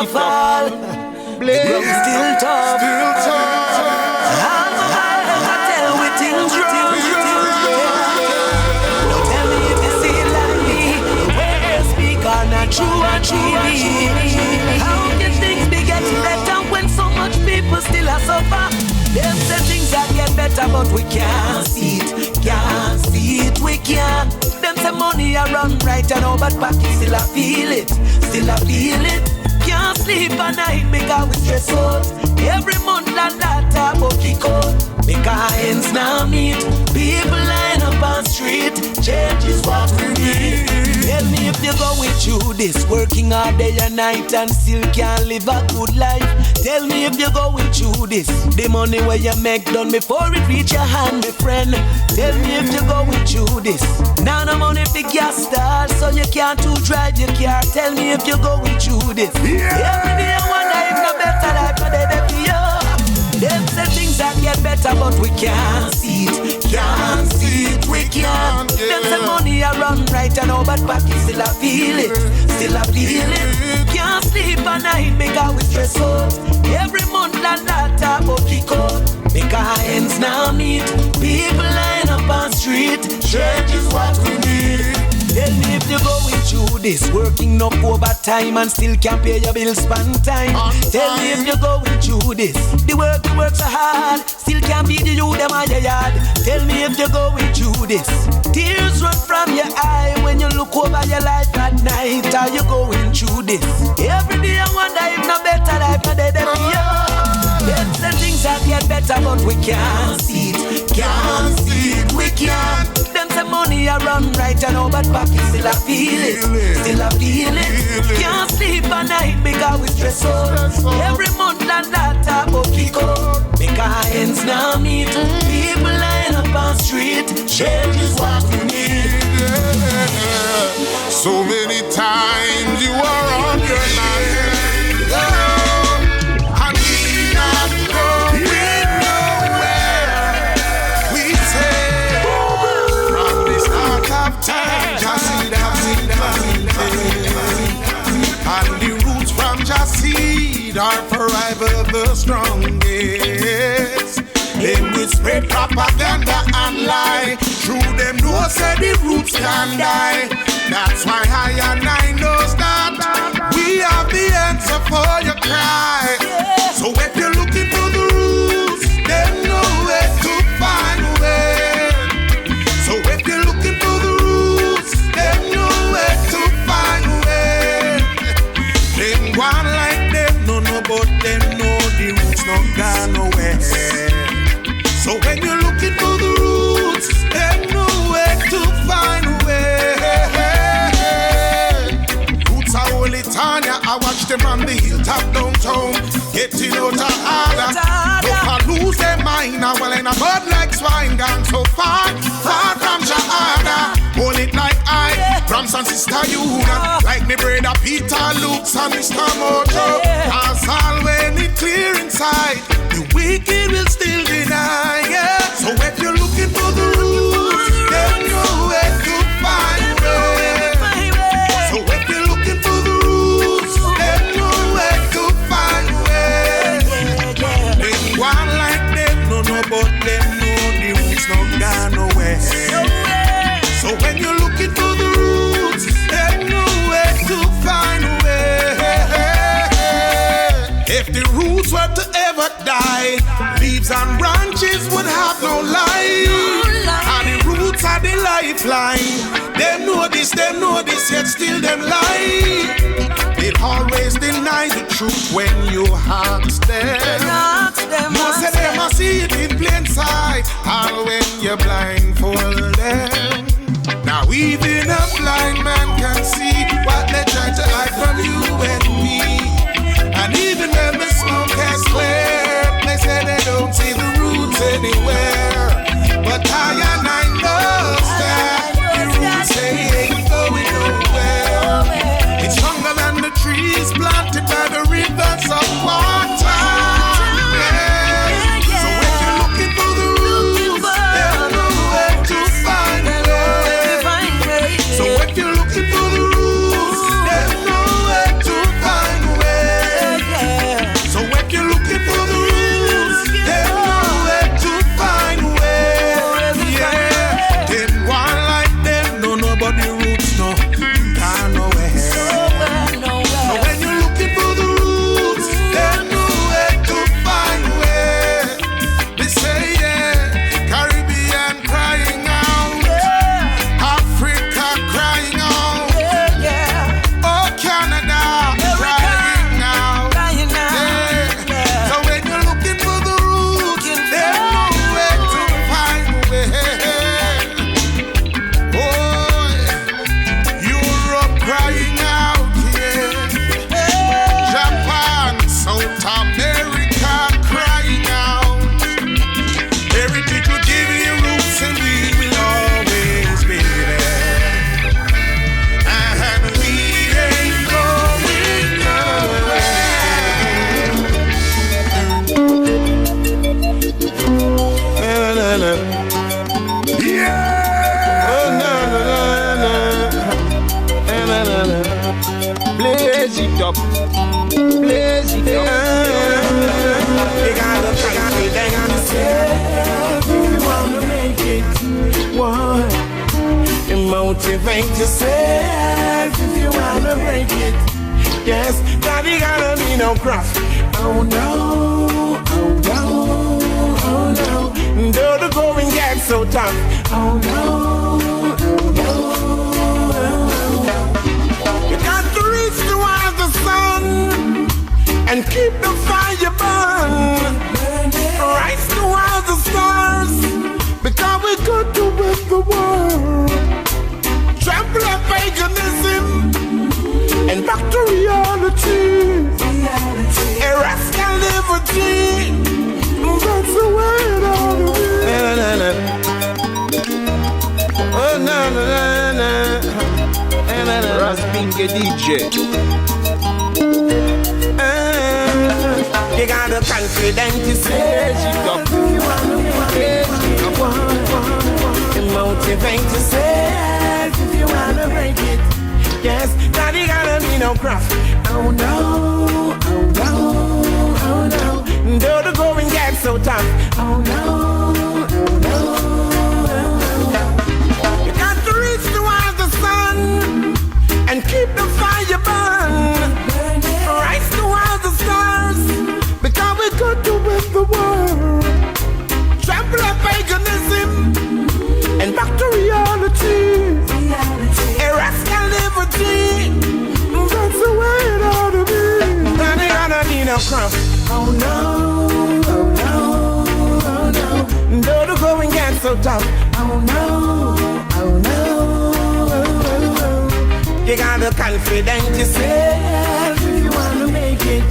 never fall. The ground still tough. I tell we things wrong. Don't tell me if you see it like me. The way you speak are not true and true. How can things be getting better when so much people still are suffer? Them say things that get better, but we can't see it. Can't see it, we can't. Them say money a run right and all, but pocket still I feel it. Still I feel it. Can't sleep at night because we stress out. Every month and that type of kick out. Make our hands now meet. People line up on street. Change is what we need. Tell me if you're going through this, working all day and night and still can't live a good life. Tell me if you're going through this, the money where you make done before it reach your hand, my friend. Tell me if you're going through this. Now no money for gas start, so you can't to drive your car. Tell me if you're going through this. Every day I wonder if no better life for the for you. Them say things that get better, but we can't see it. Can't see it, we can't. Them say money a run right and all, but pocket still I feel it. Still I feel it. Can't sleep at night because we stress out. Every month and that type of kick out. Make our hands now meet. People line up on street. Change is what we need. Tell me if you're going through this, working up overtime and still can't pay your bills span time. Tell me if you're going through this, the work you work so hard, still can't feed you them on your yard. Tell me if you're going through this, tears run from your eye when you look over your life at night. Are you going through this? Every day I wonder if no better life no dead for you. Them say things that get better, but we can't see it. Can't see it, we can't. Them say money a run right and all, but pocket still I feel it. Still I feel it. Can't sleep at night because we stress out. Every month and that type of kick out. Make our hands now meet. People line up on street. Change is what we need. So many times you are on your line. And the roots from Jacid are forever the strongest. Them will spread propaganda and lie. Through them no say the roots can die. That's why I and I knows that we have the answer for your cry. So if you're looking for the roots, then know where to find a way. So if you're looking for the roots, then know where to find a way. Them one like them, no, but them know the roots not gone nowhere. So when you're looking for the roots, them know where to find a way. Roots are only Tanya, I watch them on the hilltop downtown, getting out of order. If I lose their mind, I will in a bird like swine, gone so far, far from Jahada. Hold it like I, Rams and Sister Yuna, like me brother Peter, Luke's and Mr. Mojo. Cause all when it clear inside, the wicked will still deny, yeah. So if you're looking for the roots, then know where to find it. So if you're looking for the roots, then know where to find it. Them one like them, no, but them know the roots not gone nowhere. So when you're looking for the roots, then know where to find a way. If the roots were to ever die, leaves and branches would have no life. And the roots are the lifeline. Them know this, yet still them lie. They always deny the truth when you ask them. Most of them I see it in plain sight, all when you blindfold them. Now even a blind man can see what they try to hide from you and me. And even when the smoke has cleared, they say they don't see the roots anywhere. But I know that the roots ain't going nowhere. It's stronger than the trees planted by the rivers of water. Yeah. So if you're looking for the roots, there's nowhere to find it. So if you're looking for the roots, there's nowhere to find a way. Motivate yourself if you wanna break it. Yes, daddy gotta be no gruff. Oh no, oh no, oh no. Though the going gets so tough. Oh no, oh no, oh no. You got to reach towards the sun and keep the fire burn. Rise towards the stars, because we got to win the world. Trample up paganism and back to reality. Rascal liberty, that's the way it ought to be. Oh na na na na. Raspinge DJ. You got the confidence to say you got if you wanna motivate yourself if you wanna break it. Yes, daddy gotta be no gruff. Oh no, oh no, oh no. Though the going gets so tough. Oh no, oh no, oh no. You got to reach towards the sun and keep the fire burn. Rise towards the stars, because we got to win the world. Trample up paganism and back to reality. Rascal liberty, that's the way it ought to be. Daddy gonna need no crumb. Oh no, oh no, oh no. Though the going gets so tough. Oh no, oh no, oh, oh, oh. You got the confidence yourself if you wanna make it.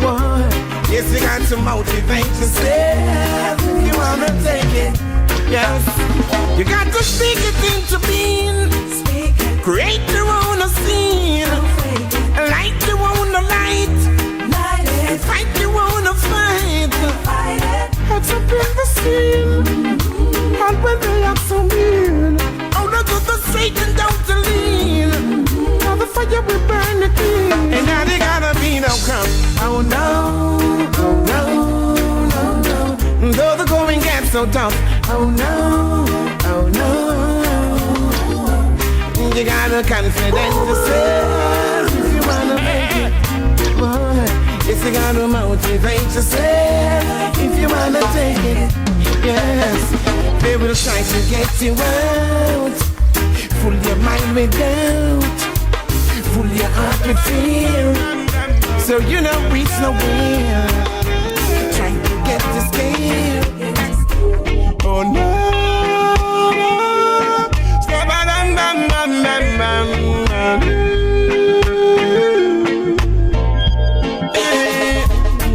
Boy. Yes, you got to motivate yourself if you wanna take it. Yes, you got to speak it into being. Create your own scene. Light your own light. And fight your own fight. Heads up in the scene. And when they are so mean, oh, no, go the straight and down to lean. Now the fire will burn the king. And now they gotta be no crumb. Oh no, oh no, no, no. Though the going gets so tough. Oh no, oh no. You got the confidence to say if you wanna make it. Boy, yes, you gotta motivate yourself if you wanna take it. Yes, they will try to get you out. Full your mind with doubt, full your heart with fear. So you know reach nowhere. Trying to get to scale. Oh no.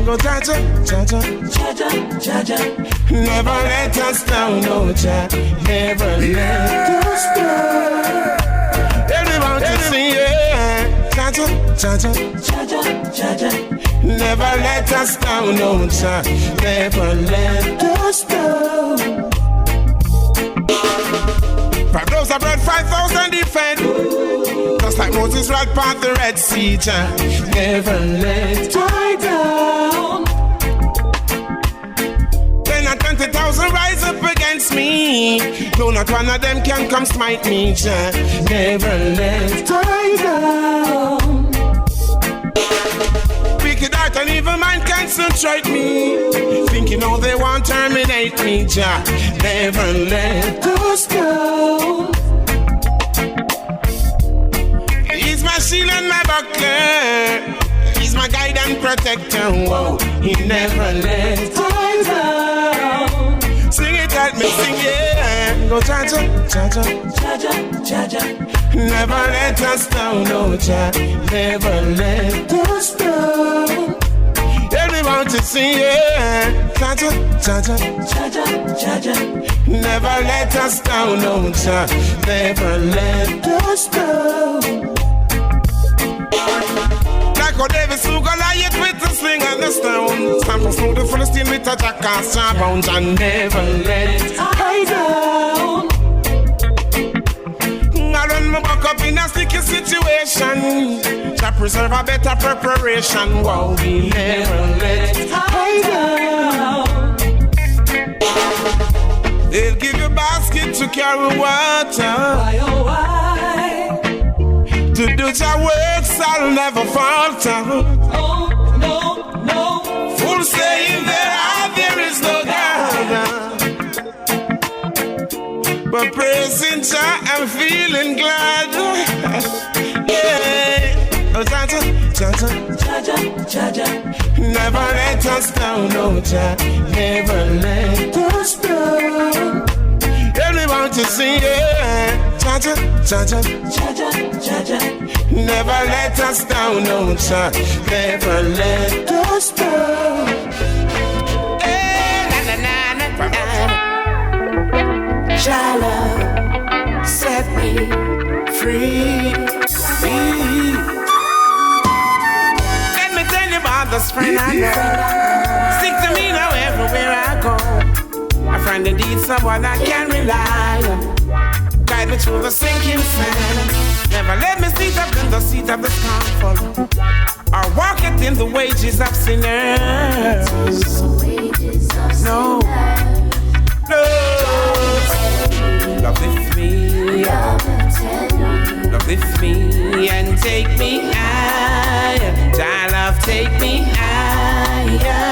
Go Jaja, Jaja, Jaja, Jaja. Never let us down, no Jaja. Never let us down. Everyone to sing, yeah. Jaja, Jaja, Jaja, Jaja. Never let us down, no Jaja. Never let us down. 5 loaves of bread, 5,000 defend. Just like Moses right past the Red Sea, never let die down. 10 and 20,000 rise up against me. No, not one of them can come smite me, never let die down. Wicked heart and evil mind concentrate me, thinking all they want terminate me, never let us down. He's my shield and my buckler, he's my guide and protector. Whoa, he never let us down. Sing it at me, sing it. Go Jaja, Jaja, Jaja, Jaja. Never let us down, no Jaja. Never let us down. Everyone to sing it. Jaja, Jaja, Jaja, Jaja. Never let us down, no Jaja. Never let us down. Like how Davis who Goliath with the sling and the stone. Sample through the Philistine with a jackass bounce and never let I down. I run my back up in a sticky situation to preserve a better preparation. Wow, we never let I down. They'll give you a basket to carry water. never falter. Oh, no, no. Fools saying that there is no God. But praising Jah, I'm feeling glad. Yeah. Oh, Jah, Jah, Jah, Jah. Never let us down, no Jah. Never let us down. Everyone to sing, yeah. Jah, Jah, Jah, Jah, Jah, Jah. Never let us down, no Jah. Never let us down. Hey, na na na na na. Jah love set me free. Let me tell you about this friend I know. Stick to me now everywhere I go. I find indeed someone I can rely on. Guide me through the sinking sand. Never let me sit up in the seat of the scornful, or walk it in the wages of sinners. No, no. Love with me, love with me, and take me higher. Jah love, take me higher.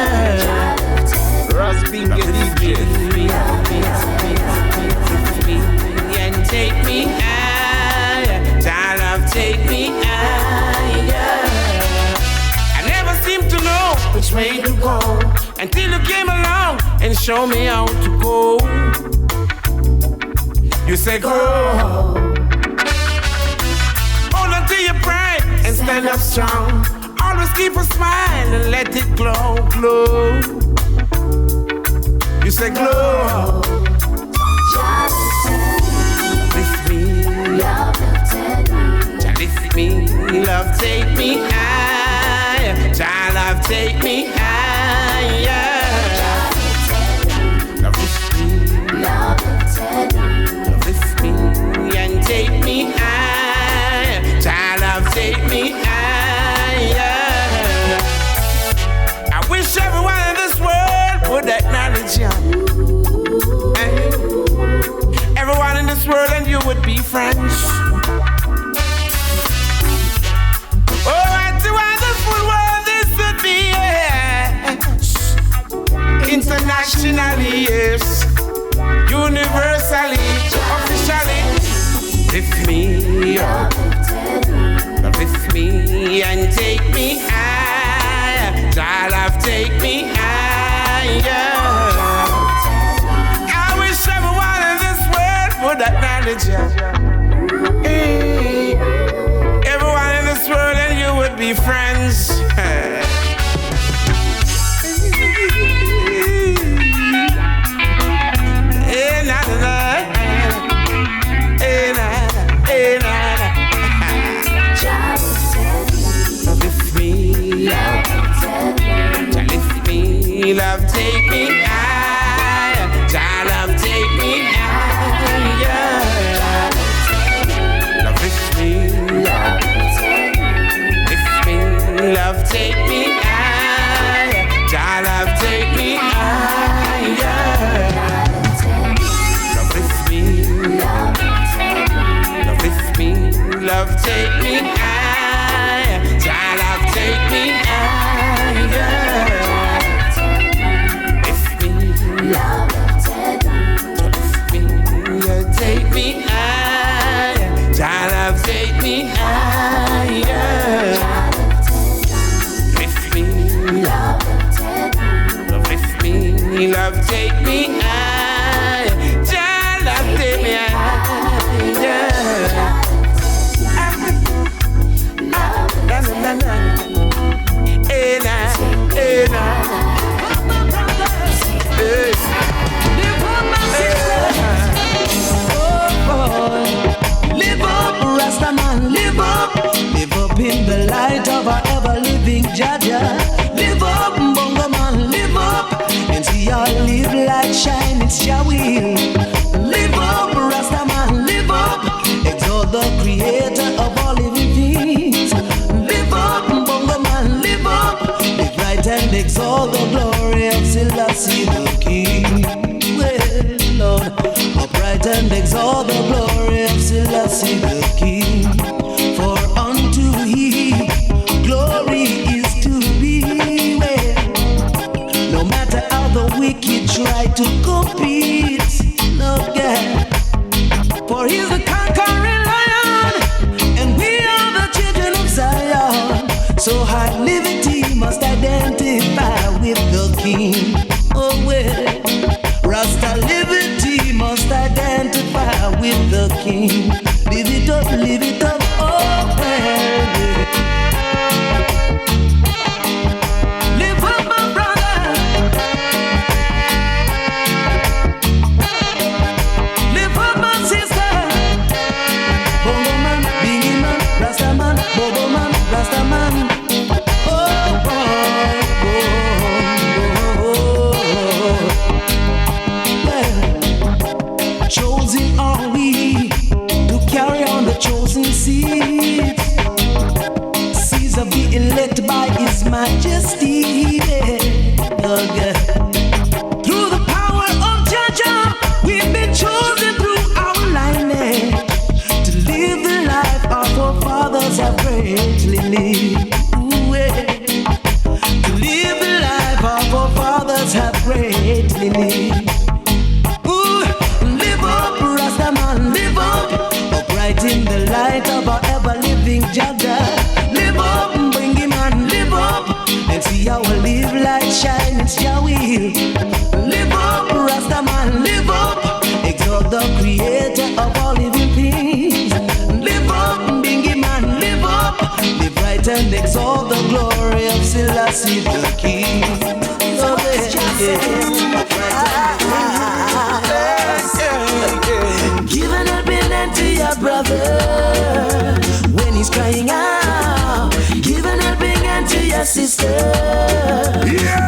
Rusty, get me, and take me higher. Jah love, take me higher. I never seemed to know which way to go until you came along and showed me how to go. You say go, hold on to your pride and stand up strong. Always keep a smile and let it glow, glow. You say glow. Lift me, lift me, love take me higher. Jah love take me higher. Love lift me, lift me, and take me higher. Jah love take me higher. I wish everyone in this world would acknowledge you. Everyone in this world and you would be friends. Oh, what a wonderful world this would be, yes. Internationally, yes. Universally, officially. Lift me up, lift me and take me higher. Jah love, take me higher. I wish everyone in this world would acknowledge you. Hey. Everyone in this world and you would be friends. Hey, na, na, na. Hey, na, hey, na, na. Lift me, lift me, love, take me higher. Jah love, take me higher. Love, lift me, love, take me higher. Jah love, take me higher. Love, lift me, love, take me higher. Jah love, take me higher. Lift me, take me higher. Jah love, take me higher. Lift me, love, take me higher. Jah love, take me higher. Live up, Rasta man, live up. Live up in the light of our ever-living Jaja. Live up, Bongo man, live up. And see our live light shine, it's your will. Live up, Rasta man, live up. Exalt the creator of all living things. Live up, Bongo man, live up. Live right and exalt the glory of Selassie the King. Well, Lord, upright and exalt the glory of Selassie the King. For unto he live it up, oh well. Live up, my brother. Live up, my sister. Bongo man, Bingy man, Rasta man, Bobo man, Rasta man. Oh boy, well, chosen are we to carry on the chosen seed. Seeds of the elect by His Majesty. Oh, God. Through the power of Jah, we've been chosen through our lineage to live the life our forefathers have greatly lived. Ooh, yeah. To live the life our forefathers have greatly lived. Ooh, live up, Rastaman, live up, upright in the light of our ever-living Jah. Live up, bring him and live up, and see our live light shine, it's Jah will. Live up, Rastaman, live up, exalt the creator of all living things. Live up, bring him and live up, live right and exalt the glory of Selassie the King. Oh, give an helping hand to your brother when he's crying out. Give an helping hand to your sister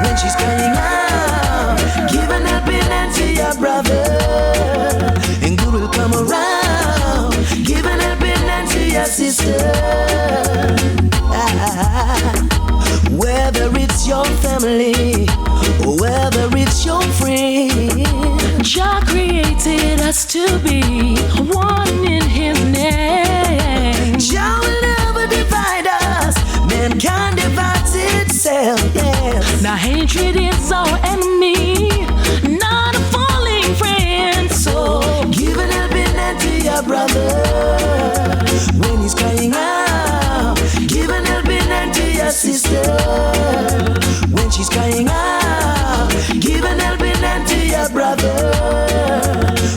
when she's crying out. Give an helping hand to your brother, and good will come around. Give an helping hand to your sister. Whether it's your family or whether it's your friend, Jah created us to be one in His name. Jah will never divide us. Mankind divides itself. Yes. Now hatred is our enemy, not a falling friend. So give an helping hand to your brother when he's crying out. Give an helping hand to your sister when she's crying out. Give an helping hand to your brother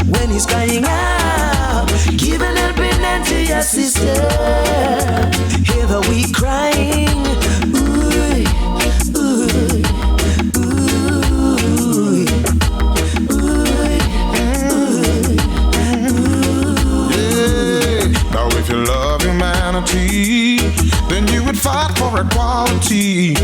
when he's crying out. Give an helping hand to your sister. Hear the weak crying. Ooh, ooh, ooh, Yeah. Now if you love humanity, then you would fight for equality.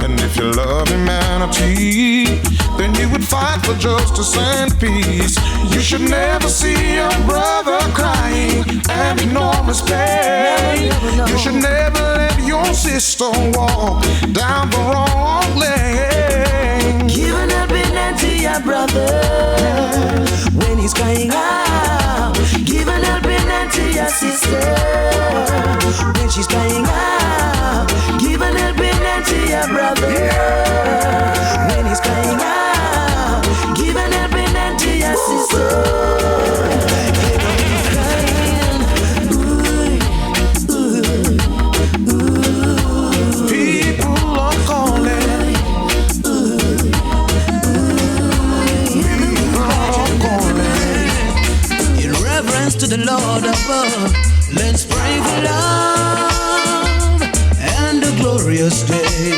And if you love humanity, then you would fight for justice and peace. You should never see your brother crying and ignore his pain. You should never let your sister walk down the wrong lane. Give an helping hand to your brother when he's crying out. Give an helping hand to your sister when she's crying out. Give an helping hand to your brother when he's crying out. Give an helping hand to your sister. People are calling. In reverence to the Lord above, let's pray for love and a glorious day.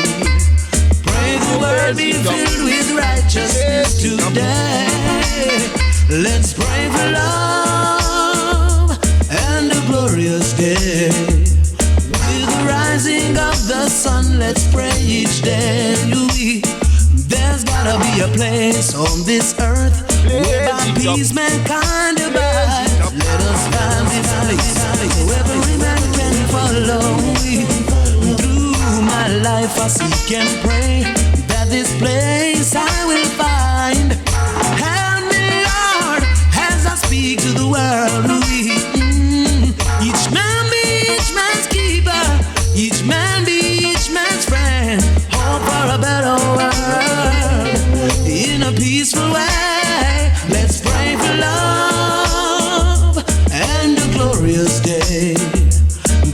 Pray the world be filled with righteousness today. Let's pray for love and a glorious day. With the rising of the sun, let's pray each day. There's gotta be a place on this earth whereby peace mankind abides. Let us find this place so every man can follow. Through my life I seek and pray that this place I will find. Help me, Lord, as I speak to the world. Each man be each man's keeper, each man be each man's friend. Hope for a better world in a peaceful way. Let's pray for love and a glorious day.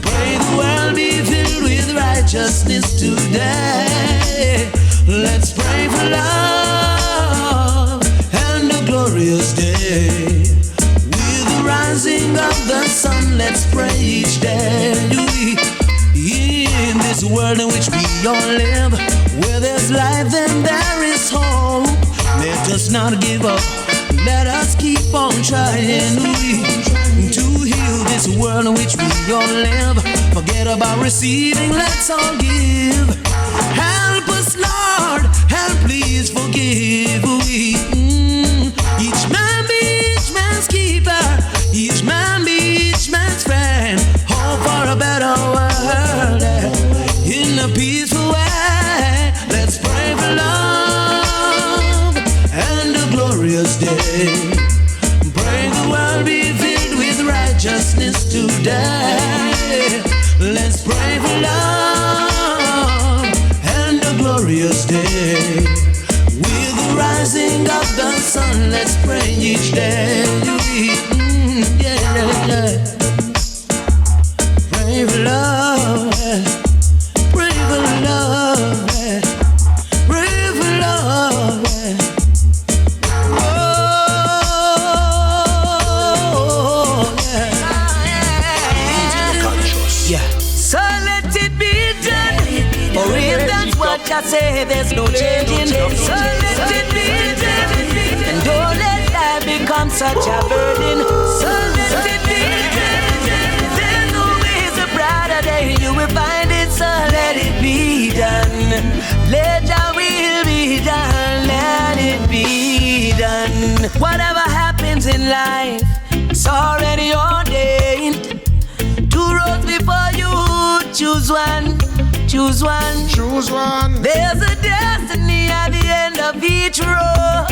Pray the world be filled with righteousness today. Let's pray for love and a glorious day. With the rising of the sun, let's pray each day. In this world in which we all live, where there's life and there is hope, let us not give up. Let us keep on trying to heal this world in which we all live. Forget about receiving, let's all give. Help us, Lord, and please forgive. Each man be each man's keeper, each man be each man's friend. Hope for a better world in a peaceful way. Let's pray for love and a glorious day. Pray the world be filled with righteousness today. Let's pray for love and a glorious day. With the rising of the sun, let's pray each day. Pray for love, pray for love, pray for love. So let it be done. Or if that's what I say, there's no changing. So let it be done. And don't let life become such a burden. So let it be done. There's always a brighter day, you will find it. So let it be done. Let your will be done. Let it be done. Whatever happens in life, it's already ordained. Two roads before you, choose one, choose one, choose one. There's a destiny at the end of each road,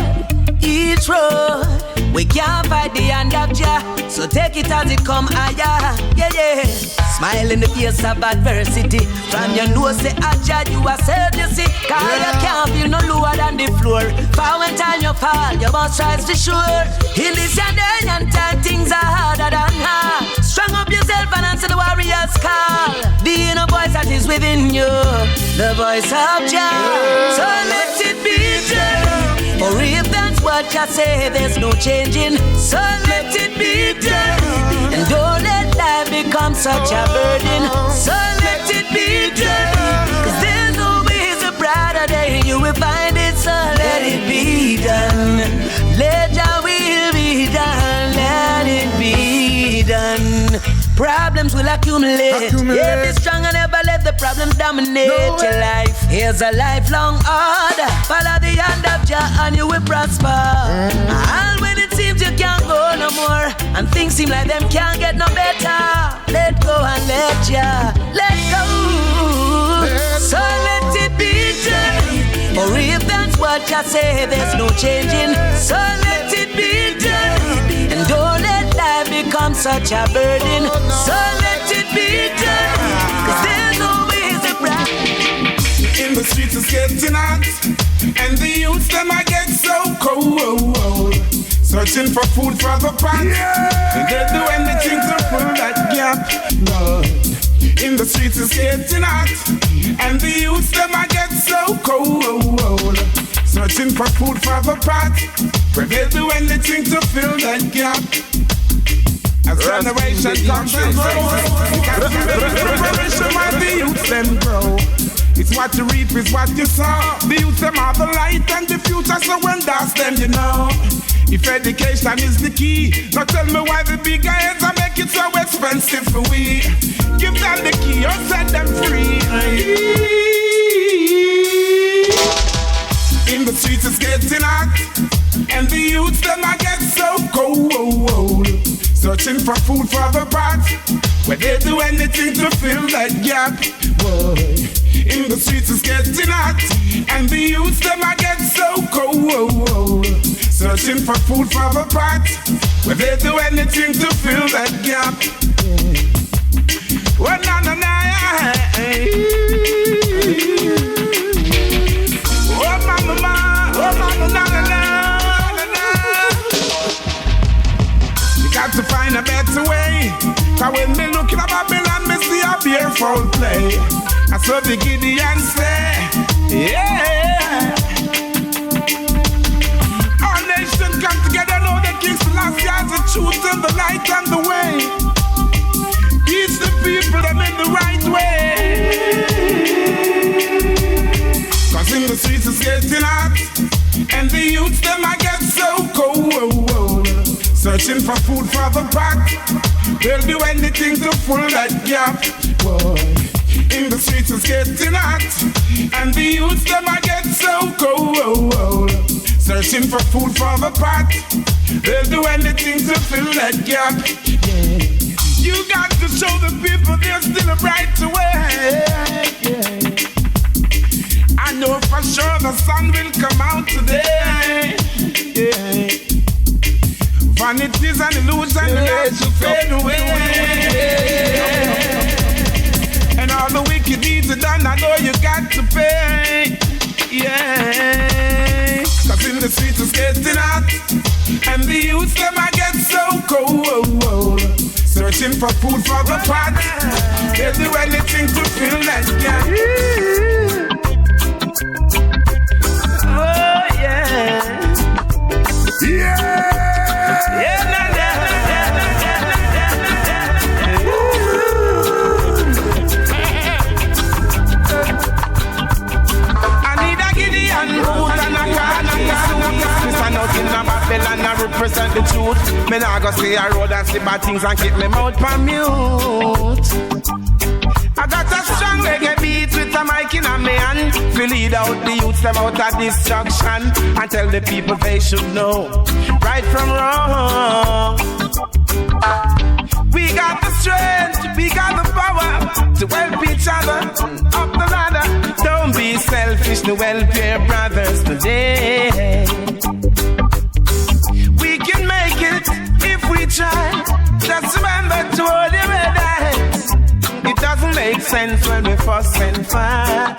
each road. We can't fight the hand of Jah, so take it as it come higher, yeah, yeah. Smile in the face of adversity. From your nose say Jah, you are saved, you see. Cause you can't feel no lower than the floor. For when time you fall, you must rise for sure. In this your day and time, things are harder than hard. Strong up yourself and answer the warrior's call. The inner voice that is within you, the voice of Jah. So let it be done. Or if that's what you say, there's no changing. So let it be done. And don't let life become such a burden. So let it be done. Cause there's always a brighter day, you will find it. So let it be done. Let your will be done. Let it be done. Problems will accumulate. Yeah, be strong and never let the problems dominate your life. Here's a lifelong order. Follow the hand of Jah and you will prosper. And when it seems you can't go no more and things seem like them can't get no better, let go and let Jah let go. So let it be done. Or if that's what you say, there's no changing. So let it be done. And don't let life become such a burden. So let it be done. Cause there's always a bright. In the streets it's getting hot, and the youths them I get so cold. Searching for food for the pot, and they do anything to fill that gap. Lord, in the streets it's getting hot, and the youths them I get so cold. Searching for food for the pot, where they do anything to fill that gap. As generation comes and grows, you got to build a generation while the youths them grow. It's what you reap, it's what you sow. The youth them are the light and the future, so when that's them, you know. If education is the key, now tell me why the big heads are make it so expensive for we. Give them the key or set them free. In the streets it's getting hot, and the youths them I get so cold. Searching for food for the pot, where they do anything to fill that gap. Boy. In the streets it's getting hot, and the youths them I get so cold. Searching for food for the pot, where they do anything to fill that gap. Oh na na na, oh mama, oh mama na na na. You got to find a better way. Cause when me looking at Babylon, me see a fearful play. I saw the Gideon say, yeah. All nations come together, know the King Selassie has the truth and the light and the way. He's the the streets is getting hot, and the youths them I get so cold. Searching for food for the pot, they'll do anything to fill that gap. Boy, in the streets is getting hot, and the youths them I get so cold. Searching for food for the pot, they'll do anything to fill that gap. Yeah. You got to show the people there's still a bright way. Yeah. I know for sure the sun will come out today. Yeah. Vanities and illusion got to fade away. And all the wicked deeds are done, I know you got to pay. Yeah. Cause in the streets it's getting hot, and the youths them I get so cold. Searching for food for the pot, they'll do anything to fill that gap. Oh yeah. Yeah. Yeah, nah, nah. I need a Gideon boot and a stand out in a Babylon and represent the truth. Me nah go see a road and see bad things and keep me mouth on mute. I got a strong reggae beat with a mic in a me hand to lead out the youths them out of destruction and tell the people they should know right from wrong. We got the strength, we got the power to help each other up the ladder. Don't be selfish, the welfare brothers today. We can make it if we try. Just remember to hold your red eyes. It doesn't make sense when we fuss and fight.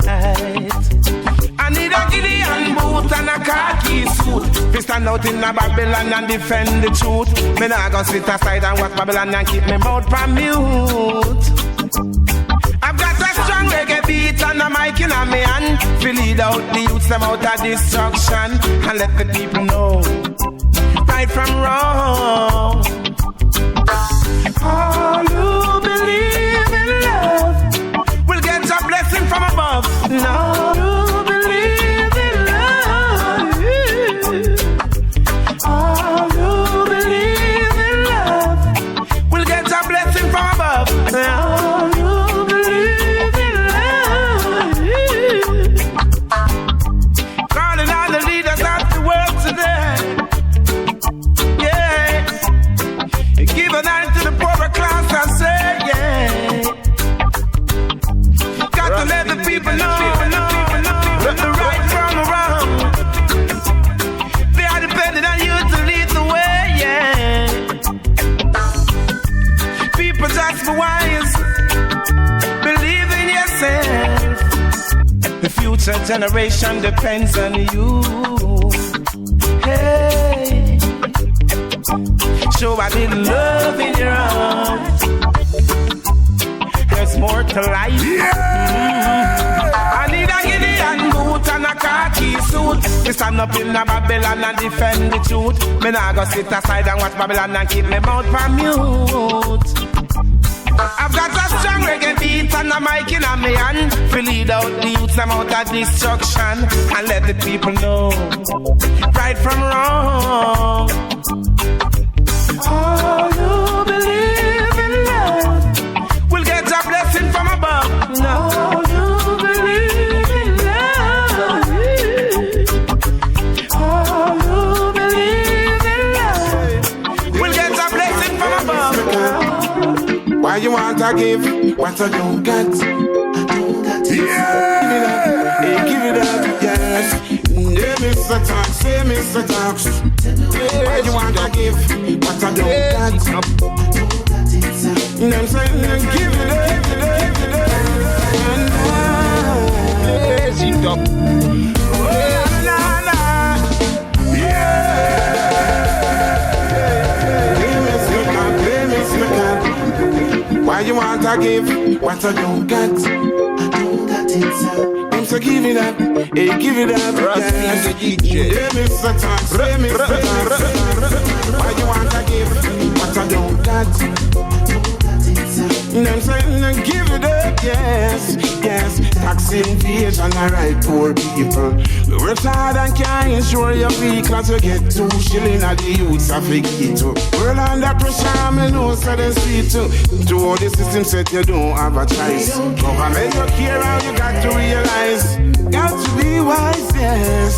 I need a Gideon boot and a khaki suit. We stand out in a Babylon and defend the truth. Me nah go sit aside and watch Babylon and keep me mouth on mute. I've got a strong reggae beat and a mic in a me hand to lead out the youths them out of destruction and let the people know right from wrong. All who believe in love will get a blessing from above. All who believe in love, all who believe in love will get a blessing from above. All who believe in love, calling all the leaders of the world today. Give an eye to the poorer class, I say, yeah. Got to let the people know the right from the wrong. They are depending on you to lead the way, yeah. People just be wise, believe in yourself. The future generation depends on you. Hey. Show a little love in your arms. There's more to life. I need a Gideon boot and a khaki suit. We stand up in a Babylon and defend the truth. Me nah go sit aside and watch Babylon and keep me mouth on mute. I've got a strong reggae beat and a mic in a me hand to lead out the youths them out of destruction and let the people know right from wrong. All who believe in love will get a blessing from above. All who believe in love, all who believe in love will get a blessing from above. Why you want to give what I don't get? Yeah, give it up, yes. Yeah, Mr. Tax, say Mr. Tax. Why you want to give what I don't get? You know what I'm saying? Give it up, yes, you talk. Why you want to give what I don't get? I don't get it, sir. I'm so give it up, hey, give it up, yes. Yeah, Mr. Tax, yeah, Mr. Tax. Why you want to give what I don't get? Them saying give it up, yes, yes. Tax invasion, alright, poor people. We work hard and can't insure your vehicles. You get 2 shillings at the youths of it too. World under pressure, I know so they see too. To all the system said you don't have a choice. Government you care how you got to realize. Got to be wise, yes.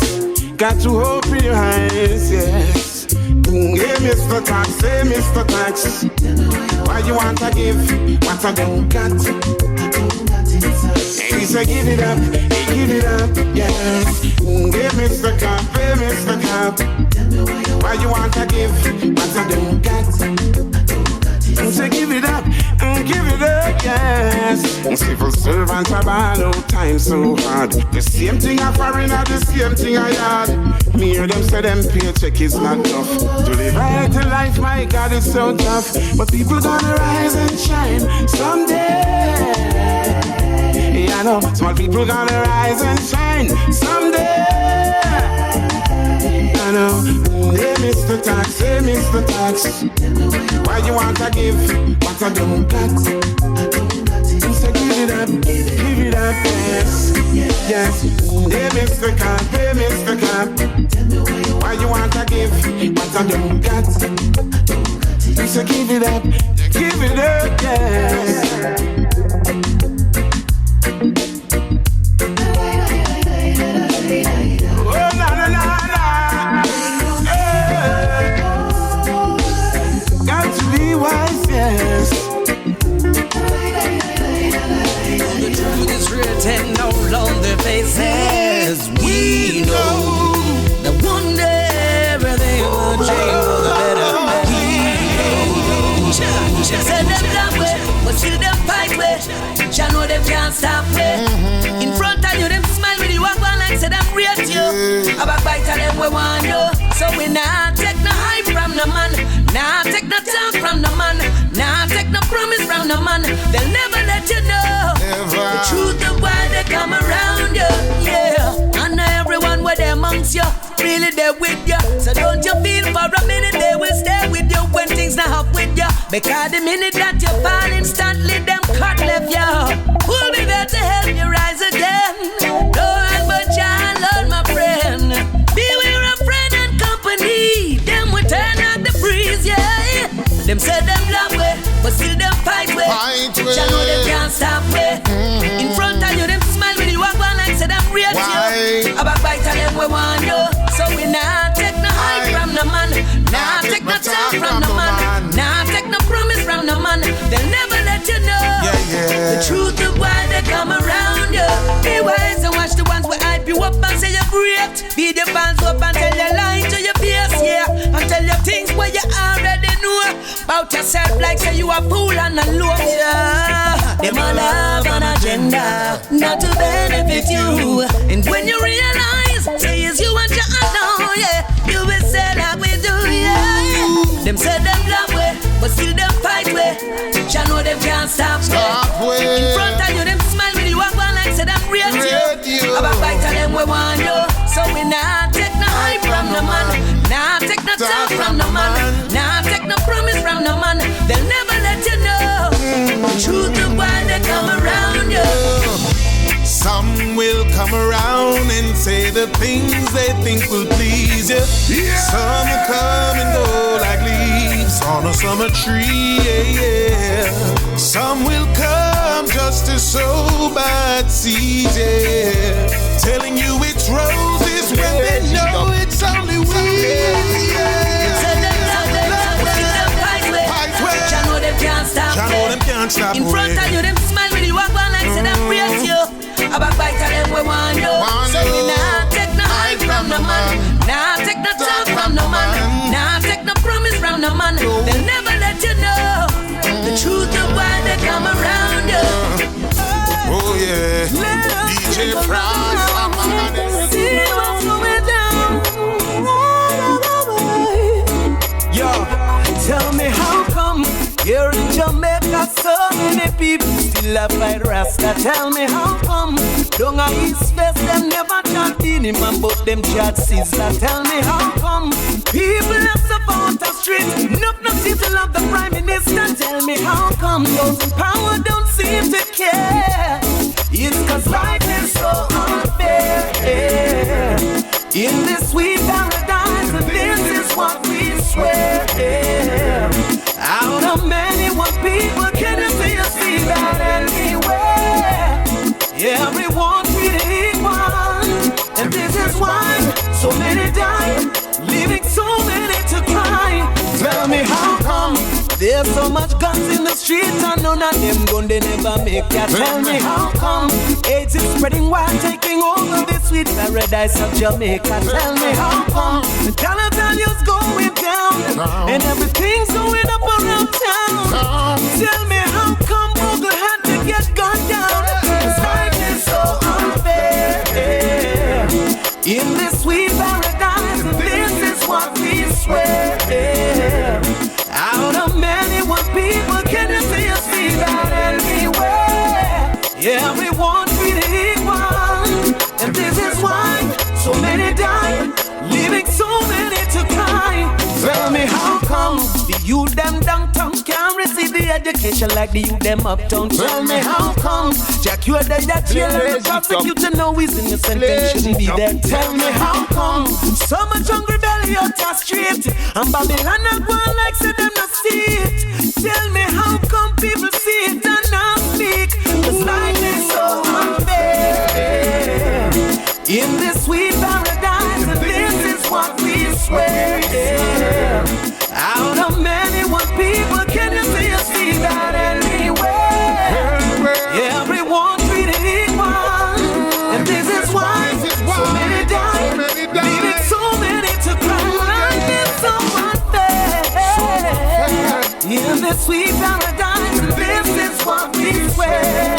Got to open your eyes, yes. Hey, Mr. Tax, hey, Mr. Tax. Why you want to give what I don't got? Hey, say give it up, hey, give it up, yes. Hey, Mr. Cop, hey, Mr. Cop. Why you want to give what I don't got? Say give it up, yes. Civil servants are bad, no time so hard. The same thing I foreign, the same thing I had. Me hear them say them paycheck is not enough. To live right in life, my God, it's so tough. But people gonna rise and shine someday. Yeah, I know, small people gonna rise and shine someday. I know, hey Mr. Tax, hey Mr. Tax. Why you want to give what I don't got? So give it up, yes, yes. Hey Mr. Cop, hey Mr. Cop. Why you want to give what I don't got? So give it up, yes. Oh, na na na na. Got to be wise, yes. The truth is written all on their faces. We know that one day everything will change for the better. Said them that way, but still them fight way. Jah know them can't stop way. In front of you, them smile with you, walk one like say them rate you. A backbiter them we want you. So we nah take no hype from the man, nah take no talk from the man, nah take no promise from the man. They'll never let you know the truth of why they come around you. Yeah, and everyone where they amongst you, really they're with you. So don't you feel for a minute they will stay with you when things not up with you. Because the minute that you fall instantly, them cut left you. Who'll be there to help you rise again? No one but Jah alone, my friend. Beware of friend and company. Them will turn out the breeze, yeah. Them say them love way, but still them fight way. Jah know them can't stop way. In front of you, them smile when you walk one like say them rate you. A backbiter them we want you. So we nah take no hype from the man, nah take no talk from the man, nah take no promise from the man. They'll never let you know the truth of why they come around you. Be wise and watch the ones who hype you up and say you're great. Feed your fans up and tell you lying to your face, yeah. And tell you things where you already know about yourself, like say you a fool and a low, yeah. Them all have an agenda, not to benefit you. And when you realize, say it's you and your alone, yeah, you will say like we do, yeah. Them say them love way, but still them fight way. Jah know them can't stop way. In front of you, them smile when you walk one like say them rate you. A backbiter them we want you. So we nah take no hype from the man, nah take no talk from the man, nah take no promise from the man. They'll never let you know the truth of why they come around you. Some will come around and say the things they think will please you. Some will come and go like leaves on a summer tree. Some will come just to sow bad seeds, telling you it's roses when they know it's only weeds. Jah know them can't stop. In front of you, them smile when you walk one like say them praise you. A backbiter them we want you. So we nah take no hype from the man, nah take no talk from the man, nah take no promise from the man. They'll never let you know the truth of why they come around you. Oh yeah, DJ Price, see what's going down. Yo, tell me how come here in Jamaica so many people still a fight Rasta? Tell me how come down a East West them never chat in him, but them chat Sizzla. Tell me how come people are so out the street. No people love the Prime Minister. Tell me how come those in power don't seem to care? It's cause life is so unfair. In this sweet paradise, and this is what we swear. Out of many one people, can you see that anywhere? Everyone treated equal, and this is why so many die, leaving so many to cry. Tell me how come there's so much guns in the streets and none of them gun they never make ya. Tell me how come AIDS is spreading wild, taking over this sweet paradise of Jamaica. Tell me how come the dollar value's going down and everything's going up around town. Tell me how come Google had to get gunned down. This life is so unfair. In this sweet paradise, this is what we swear. Out of many one people, can you see that anywhere? Everyone treated equal, and this is why so many die, leaving so many to cry. Tell me how come the youth them downtown can't receive the education like the youth them uptown? Tell me how come Jack you are there that jail and the prosecutor know he's innocent and shouldn't be there. Tell me how come so much hungry belly out the street and Babylon not one like say them not see it. Tell me how come people see it and not speak? Cause life is so unfair. In this sweet paradise, this is what we swear. Out of many one people, can you see that anywhere? Everyone treated equal, and this is why so many die, leaving so many to cry. Life is so unfair. In this sweet paradise, this is what we swear.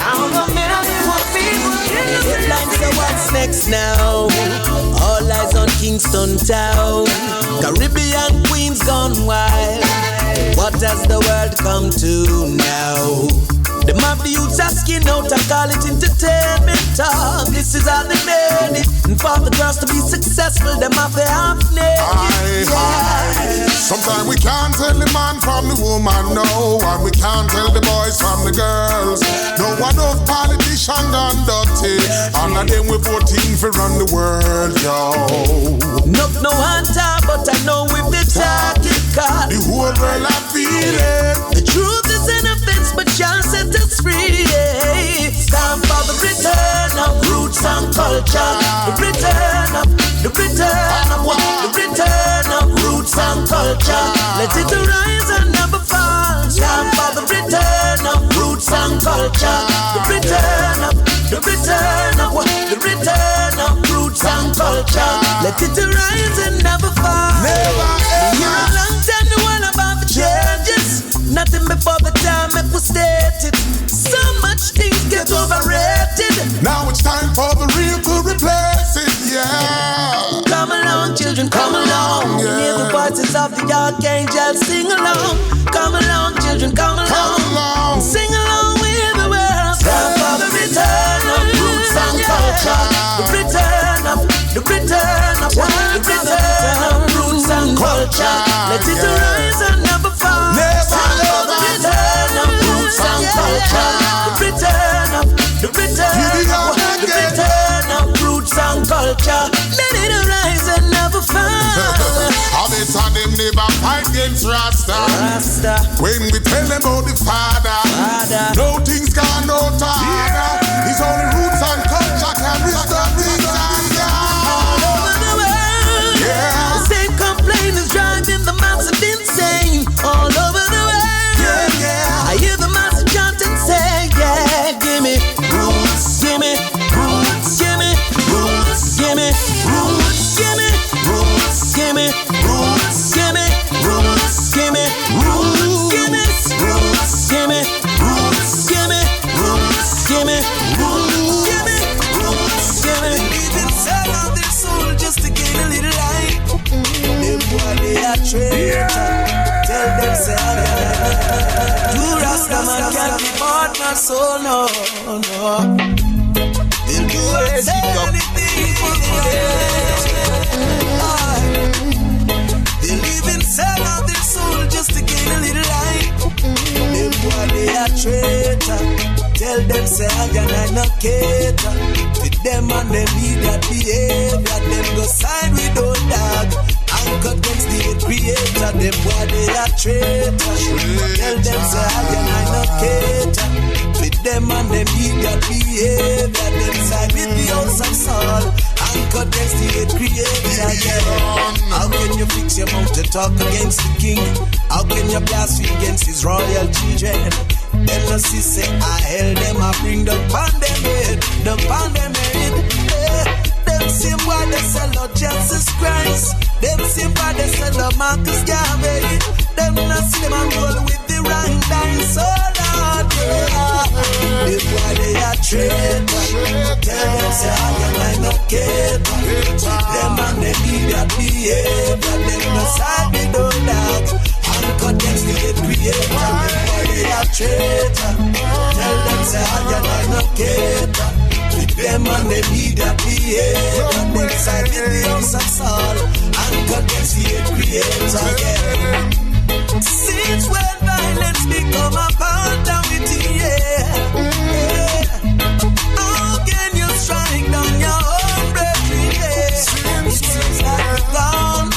Out of many one people, can you see? So what's next now? All eyes on Kingston Town. Caribbean queens gone wild. What has the world come to now? Them have the youths asking out and call it entertainment talk. This is how they made it. And for the girls to be successful, them have the half naked. Sometimes we can't tell the man from the woman, no. And we can't tell the boys from the girls. No one of politicians done dirty. And of them we voting for run the world, yo. No one talk, but I know we've been talking. The whole world I feel it. The truth is an offense, but y'all set us free. Time for the return of roots and culture. The return of what? The return of roots and culture. Let it arise and never fall. Time for the return of roots and culture. The return of what? The return of roots and culture. Let it arise and never fall. Never ever. You're a long time the one about the changes. Nothing before the time it was stated. So much things get overrated. Now it's time for the real to replace it, yeah. Come along, children, come along. Yeah. Hear the voices of the archangels sing along. Come along, children, come along. Come along. Sing along with the world. Time for the return of roots and culture. The return of roots and culture. Let it arise and never fall. Time for the return of roots and culture. The return of roots and culture. Let it arise and never fall. How they saw them never fight against Rasta. When we tell them about the Father. No things can no harder. His only roots and culture can restore things and all over the world. Yeah. The same complaint is driving the masses insane. All over the world. Yeah. I hear the masses chant and say, yeah, give me roots, give me roots, give me roots, give me roots, give me roots, give me roots, give me roots, give me roots, give me roots, give me roots, give me roots, give me roots, give me roots, give me. Leave inside of their soul just to gain a little light. Them boy they are trained. Tell them say, do Rasta man can't be part my soul, no. They'll do anything for the They live and sell out their soul just to gain a little life. Them boy they a traitor. Tell them say I no cater. With them and them need that behavior. Them go side with old dog. Anchor against the creator. Them boy they a traitor. Tell them say I no cater. With them and them need that behavior. Them side with the house of Saul. Anchor against the creator. How can you fix your mouth to talk against the king? How can you blaspheme against his royal children? Then the see say I held them, I bring them on them head, them on them head. Them same boy they sell out Jesus Christ. Them same boy they sell out Marcus Garvey. Them not see them and roll with the wrong dice. So Lord, the boy they are traitor. Tell them say I no cater. Them and they need that behavior. Them no side with no dog. Anchor against the creator. Them boy they are traitor. Tell them say I no cater. With them and they need that behavior. Them side with the house of Saul. Anchor against the creator. Yeah. Since when violence become a part of it, yeah. How can you strike down your own brethren, yeah? It seems like we're gone,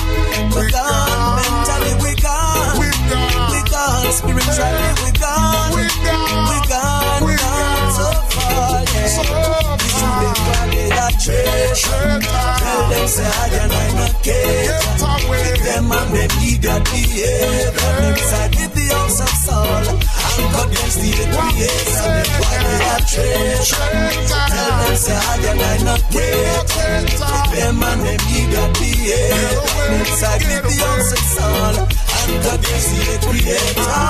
mentally we're gone, spiritually we're gone, so far, yeah. This is the body that treasure. Tell them say I no cater. With them and they need that behavior. Them side with the house of Saul. Anchor against the creator. Them body that treasure. Tell them say I no cater. With them and they need that behavior. Them side with the house of Saul. Anchor against the creator.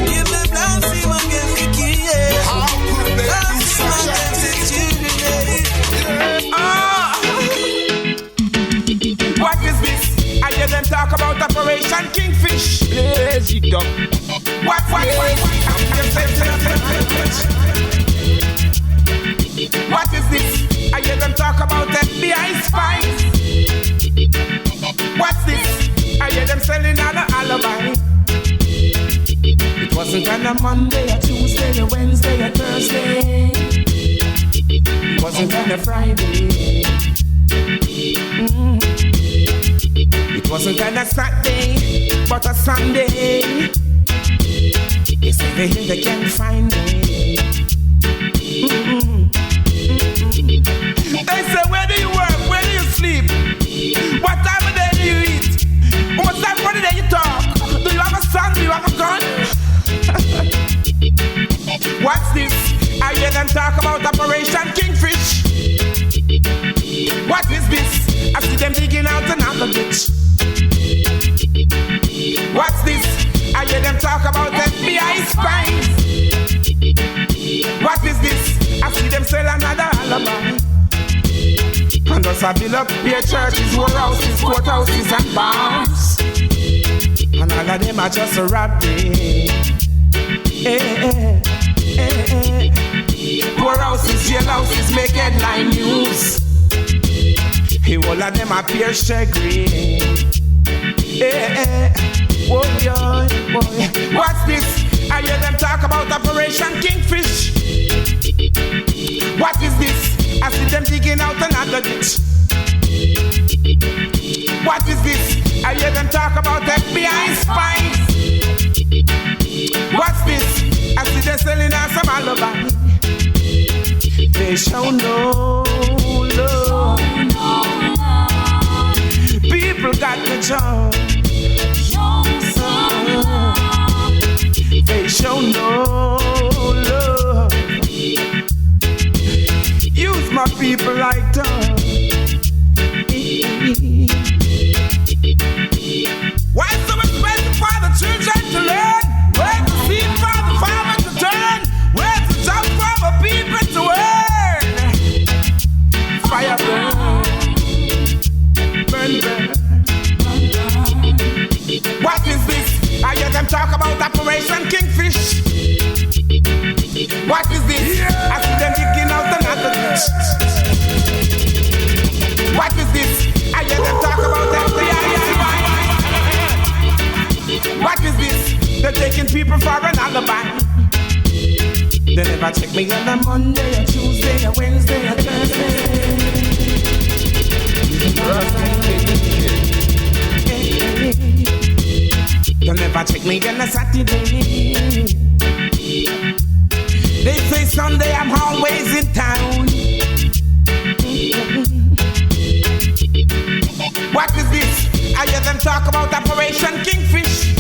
Give them blasphemy against the king, yeah. How could they be such against the children, What is this? I hear them talk about Operation Kingfish. Lazy dog. What? What is this? I hear them talk about FBI spies. What's this? I hear them selling an alibi. It wasn't on a Monday, a Tuesday, a Wednesday, a Thursday. It wasn't on a Friday. It wasn't on a Saturday, but a Sunday. They say they can't find me. They say, where do you work? Where do you sleep? What time of day do you eat? What time of the day you talk? Do you have a son? Do you have a gun? What's this? I hear them talk about Operation Kingfish. What is this? I see them digging out another bitch. What's this? I hear them talk about FBI spies. What is this? I see them sell another alibi. And thus I build up their churches, warehouses, courthouses and bars. And all of them are just a robbery. Warehouses, jailhouses make headline news. All of them appear sreggae. Boy. What's this? I hear them talk about Operation Kingfish. What is this? I see them digging out another ditch. What is this? I hear them talk about FBI spies. What's this? I see them selling us some alibi. They show no love. People got the job. They show no love. Use my people like dogs. Why so expensive for the children to learn? Where to see for the farmer to turn? Where to jump for the people to earn? Fire burn. What is this? I hear them talk about Operation Kingfish. What is this? I see them digging out another ditch. taking people for an alibi. They never check me on a Monday, or Tuesday, or Wednesday, or Thursday. They never check me on a Saturday. They say Sunday I'm always in town. What is this? I hear them talk about Operation Kingfish.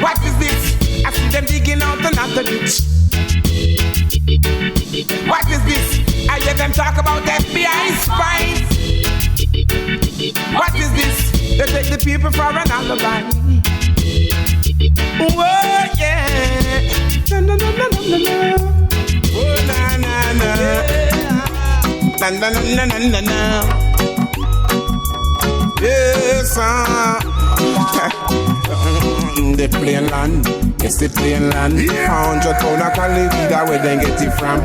What is this? I see them digging out another ditch. What is this? I hear them talk about FBI spies. What is this? They take the people for an alibi. Oh yeah. Na na na na na na. Oh na na na. Na na na na na na. Yes, the plain land, yes the plain land. 100 pound of Cali, where they get it from.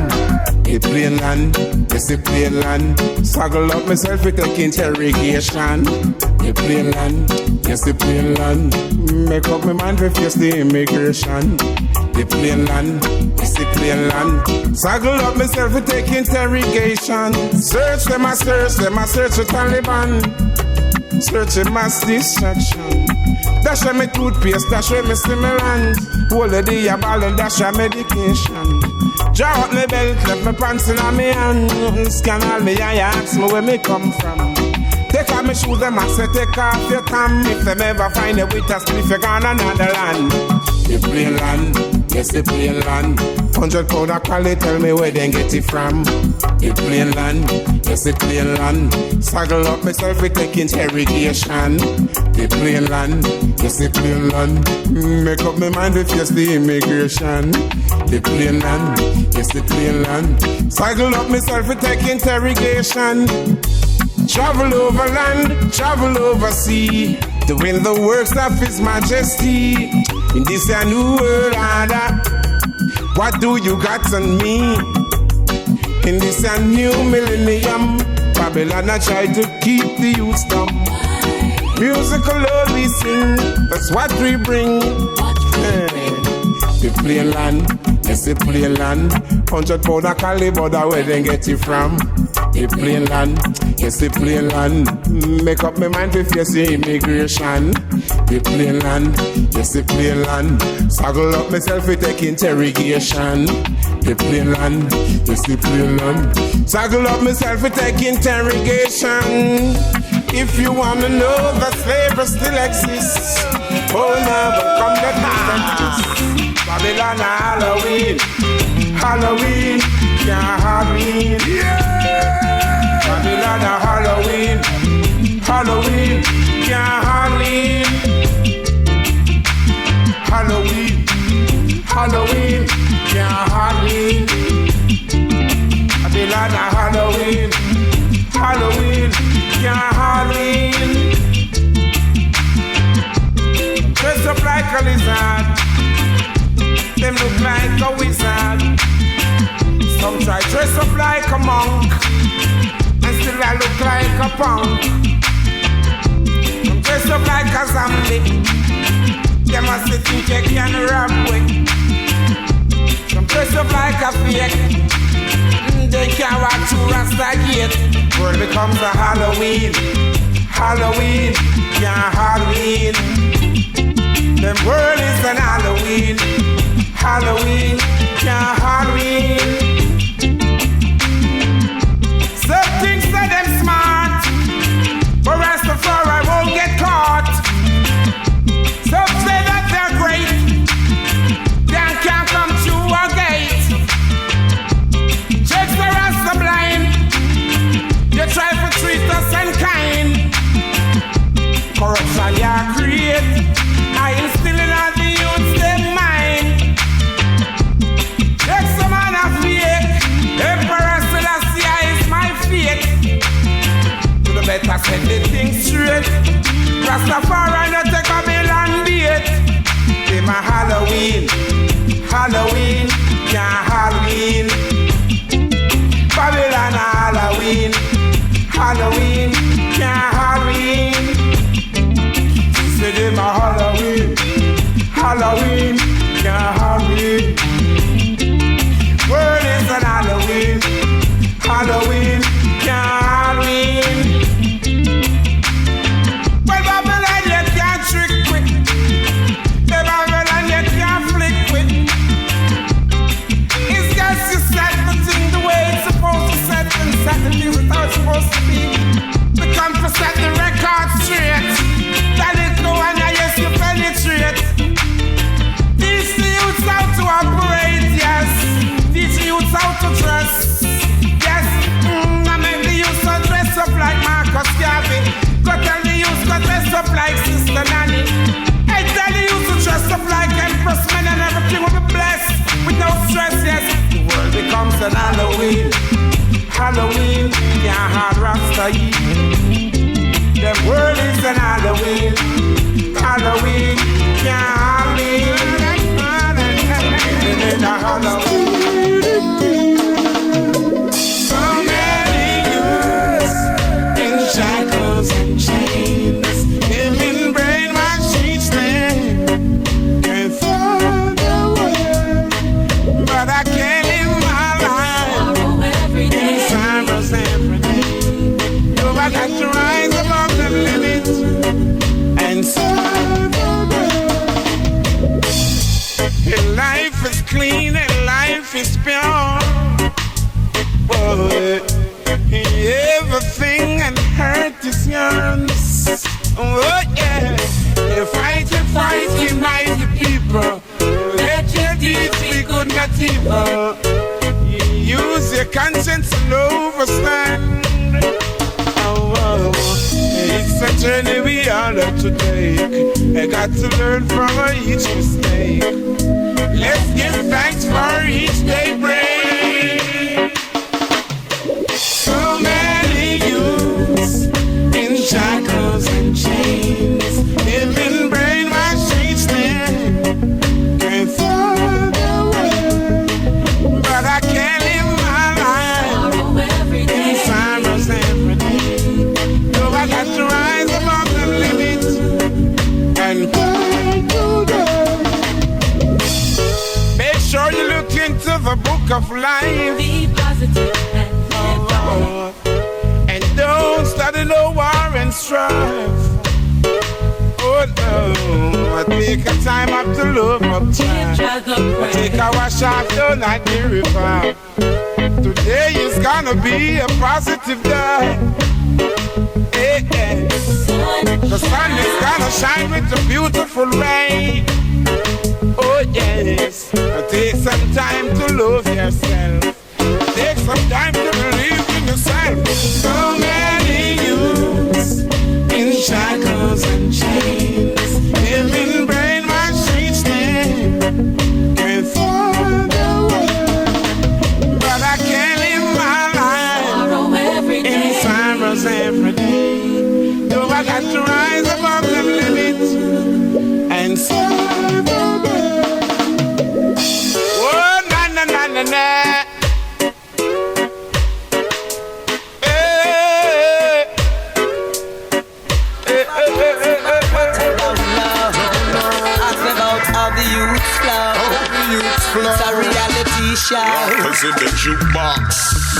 The plain land, yes the plain land. Struggle up myself with take interrogation. The plain land, yes the plain land. Make up my mind to face the immigration. The plain land, yes the plain land. Struggle up myself with take interrogation. Search them, I search the Taliban. Searching mass distraction. Dash me toothpaste, dash me stimulant. Hold the day a ball and dash a medication. Draw up my belt, left my pants in my hand. Scan all me eye, ask me where me come from. Take off my shoes, them I say take off your tam. If them ever find a with us, if you gone another land. The plain land, yes the plain land. 100 pound of Cali, tell me where they get it from. The plain land, yes the plain land. Struggle up myself with take interrogation. The plain land, yes the plain land. Make up my mind to face the immigration. The plain land, yes the plain land. Struggle up myself with take interrogation. Travel over land, travel over sea, doing the works of His Majesty. In this a new world order, what do you got on me? In this a new millennium, Babylon I try to keep the youth dumb. Musical love we sing, that's what we bring. The plain land, yes the plain land. 100 pound of Cali, but where they get it from? The plain land, yes the plain land. Make up my mind to face the immigration. The plain land, yes the plain land. Struggle up myself to take interrogation. The plain land, yes the plain land. Struggle up myself to take interrogation. If you wanna know that slavery still exists, oh never come the time. Babylon Halloween, Halloween, yeah Halloween, yeah. Babylon Halloween, Halloween, yeah Halloween, Halloween, Halloween, yeah Halloween. Babylon Halloween, Halloween, yeah Halloween. Dress up like a lizard, them look like a wizard. Some try dress up like a monk, and still I look like a punk. Some dress up like a zombie, they must think you can rob with. Some dress up like a fake, they can't walk through Rasta gate. World becomes a Halloween, Halloween, yeah Halloween. The world is an Halloween, Halloween, yeah Halloween. Some things say them smart, but Rastafari won't get caught. Some say that they're great, they can't come through a gate. Checks the Rasta blind, you try to treat us unkind. Corruption you create, I instilling on the youths their mind. Take some man of fake, Emperor Selassie is my fate. To the better set the thing straight. Rastafari no take a bill and bait. They my Halloween, Halloween, yeah Halloween. Babylon Halloween, Halloween, yeah Halloween. Say they my Halloween, up like Sister Nanny. I tell you, used to dress up like Empress Man and everything will be blessed with no stress, yes. The world becomes an Halloween. Halloween, can't hard Rasta eat. The world is an Halloween. Halloween, can't hard me. So many years in shackles and chains, living brainwashed each day. Can't find the way, but I can't live my life in sorrows every day. So I got to rise above the limit and serve the day. Life is clean and life is pure. Oh, everything and hurt is yours. Oh yeah, you fight, mighty people. Let your deeds be good, not evil. Use your conscience and overstand. Oh, it's a journey we all have to take. I got to learn from each mistake. Let's give thanks for each day break. So many youths in shackles and chains, living brainwashed each day. Can't find the way, but I can't live my life in sorrows every day. So I got to rise above the limit and find the way. Make sure you look into the book of life. Be positive and live And don't study no war and strife. Oh no, I take a time up to love up time. I take a wash off down at the river. Today is gonna be a positive day. Hey, hey. The sun is gonna shine with a beautiful rain. Oh yes, take some time to love yourself. Take some time to believe in yourself. So many youths in shackles and chains, living brainwashed each day. Can't find the way, but I can't live my life in sorrows every day. So I got to rise above the limit and serve the day. Oh, na na na na na. It's a reality show. In the jukebox.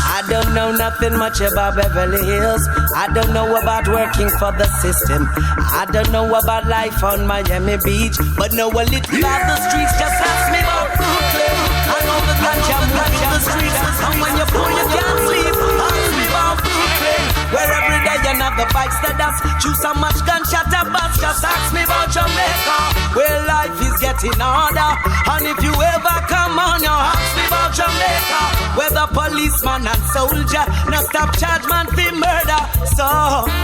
I don't know nothing much about Beverly Hills. I don't know about working for the system. I don't know about life on Miami Beach, but know a little about the streets. Just ask me about Brooklyn. I know the ganja moving the streets, and when you're poor you can't sleep. Ask me about Brooklyn, where every day another bikes the dust. Choose so much gunshot a bus. Just ask me about Jamaica, where life is getting harder. And if you ever come on, you ask me about Jamaica, where the policeman and soldier no stop charge man for murder. So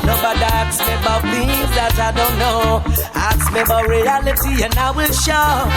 nobody asks me about things that I don't know. Ask me about reality and I will show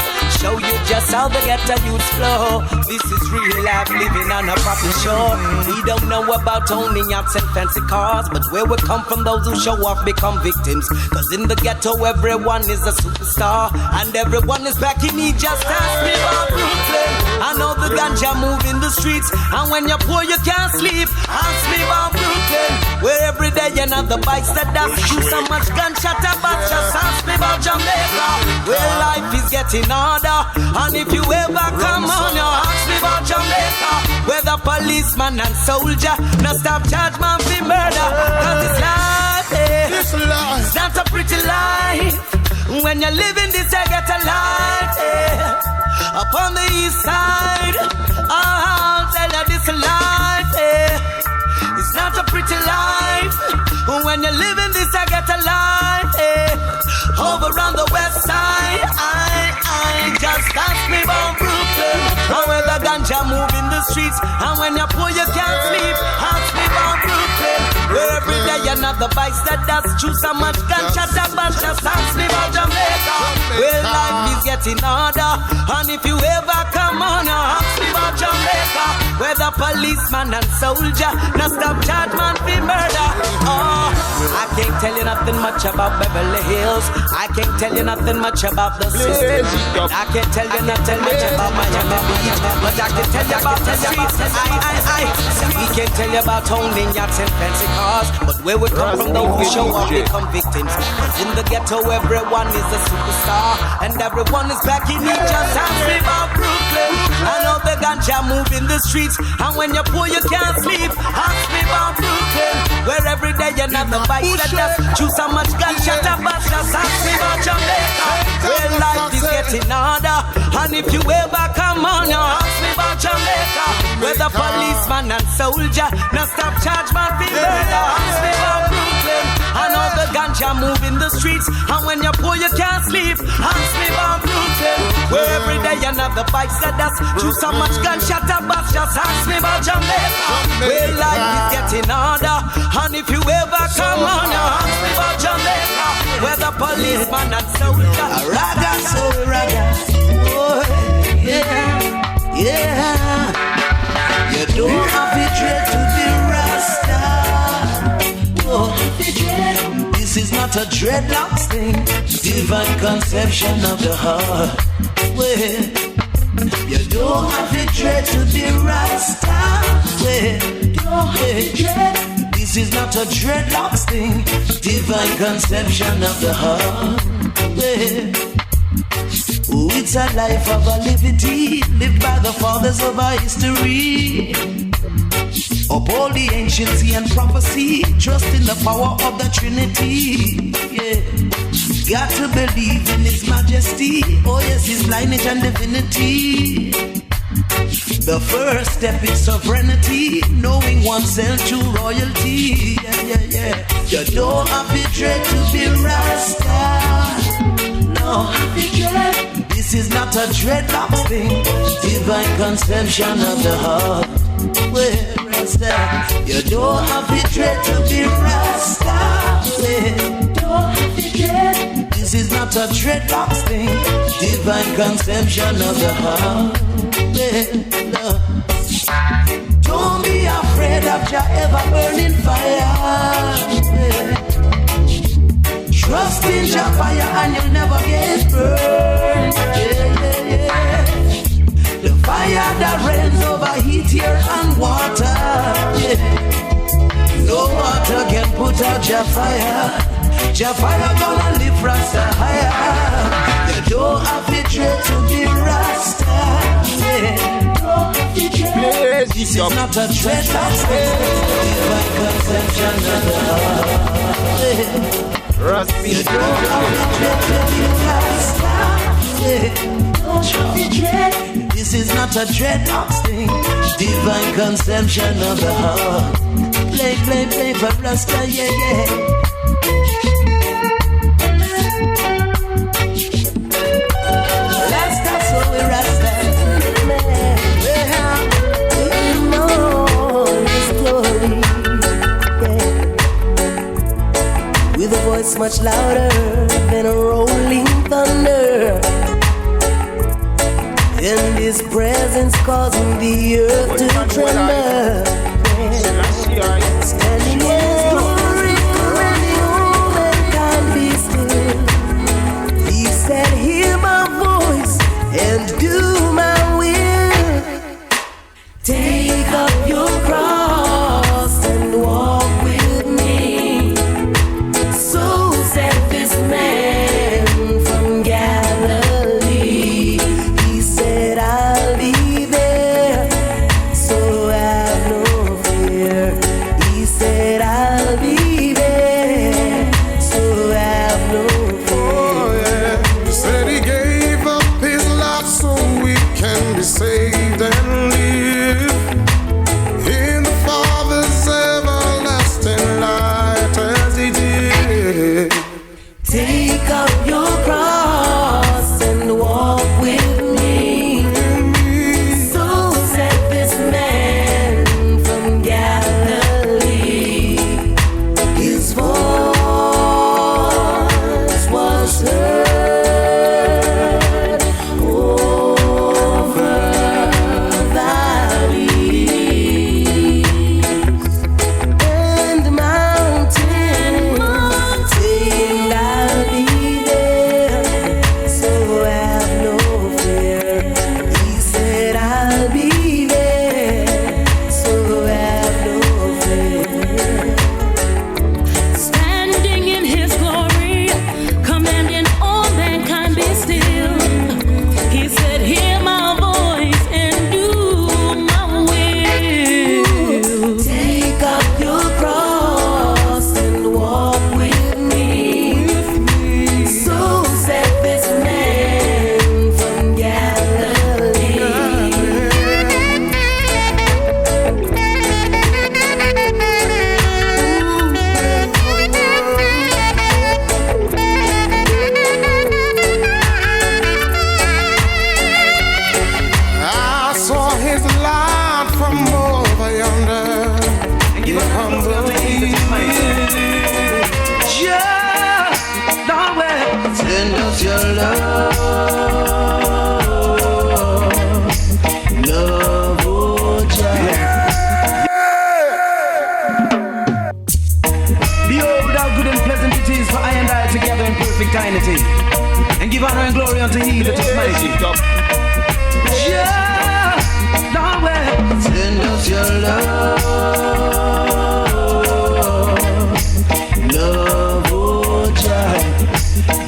you just how the ghetto youth flow. This is real life living on a proper shore. We don't know about owning yachts and fancy cars, but where we come from, those who show off become victims. Cause in the ghetto everyone is a superstar, and everyone is back in need. Just ask me about Brooklyn. I know the ganja move in the streets, and when you're poor you can't sleep. Ask me about Brooklyn, where every day another bikes the dust. Shoot so much gunshot about. Just ask me about Jamaica, where life is getting harder. And if you ever come on, you ask me about Jamaica, where the policeman and soldier no stop charge man for murder. Cause it's life, it's not a pretty life. When you're living this, you get a life, up on the east side, I'll tell you this life, it's not a pretty life. When you're living this, I get a life, over on the west side, I just ask me about Brooklyn, and where the ganja move in the streets, and when you're poor you can't sleep. Ask me about Brooklyn, where every day another bikes the dust. Choose so much gunshot about. get in order. And if you ever come on, ask me about Jamaica, where the policeman and soldier no stop charge man for murder. Oh, I can't tell you nothing much about Beverly Hills. I can't tell you nothing much about the system. I can't tell you nothing much about Miami Beach, but I can tell you about the streets. We can't tell you about owning yachts and fancy cars, but where we come from, though, we show up, become victims. Cause in the ghetto, everyone is a superstar, and everyone is back in each other's hands. Me about Brooklyn, I know the ganja move in the streets, and when you're poor, you can't sleep. Ask me about Brooklyn, where every day another bike set us. Choose so much gunshot and bust us. Ask me about Jamaica, where life is getting harder. And if you ever come on, you ask me about Jamaica, where the policeman and soldier no stop charge man for murder. Ask me about Brooklyn, I know the ganja move in the streets, and when you're poor you can't sleep. Ask me about Brooklyn, where every day another bike set us. Choose so much gunshot and bust us. Ask me about Jamaica, where life is getting harder. And if you ever come on, you ask me about Jamaica, where the policeman and soldier ragga, so ragga. Oh, yeah, yeah. You don't have to dread to be Rasta. Oh, this is not a dreadlocks thing. Divine conception of the heart. Well, you don't have to dread to be Rasta. Well, this is not a dreadlocks thing. Divine conception of the heart. Well, oh, it's a life of a liberty, lived by the fathers of our history. Uphold the anciency and prophecy, trust in the power of the Trinity. Yeah, got to believe in His majesty. Oh yes, His lineage and divinity. The first step is sovereignty, knowing oneself true royalty. Yeah, yeah, yeah. You don't have to dread to be Rasta. No, this is not a dreadlocks thing. Divine conception of the heart. Where is that? You don't have to dread to be Rasta. This is not a dreadlocks thing. Divine conception of the heart. Don't be afraid of your ever burning fire. Trust in your fire and you'll never get burned. Yeah, yeah, yeah. The fire that rains over heat, air and water. Yeah. No water can put out your fire. Your fire gonna lift Rasta higher. You don't have to dread to be Rasta. Yeah. This is not a dread, that's divine conception of the heart. Rasta, you don't have to dread to be Rasta. This is not a dreadlocks thing. Divine conception of the heart. Play, play, play for Rasta, yeah, yeah. Rasta, so we Rasta. With a voice much louder than a rolling thunder, and His presence causing the earth to tremble. Standing in His glory, commanding all mankind be still. He said, hear my voice and do my will. Take up your cross and walk with me. So said this man from Galilee. He said, I'll be there, so have no fear. He said, I'll be there, so have no fear. Oh, yeah. He said He gave up His life so we can be saved and live in the Father's everlasting light as He did. Take up your cross and walk with me. So said this man from Galilee. His voice was heard Send us your love, love, oh Jah. Behold how good and pleasant it is for I and I together in perfect unity, and give honor and glory unto He that is mighty. Yeah, nowhere. Send us your love, love, oh Jah,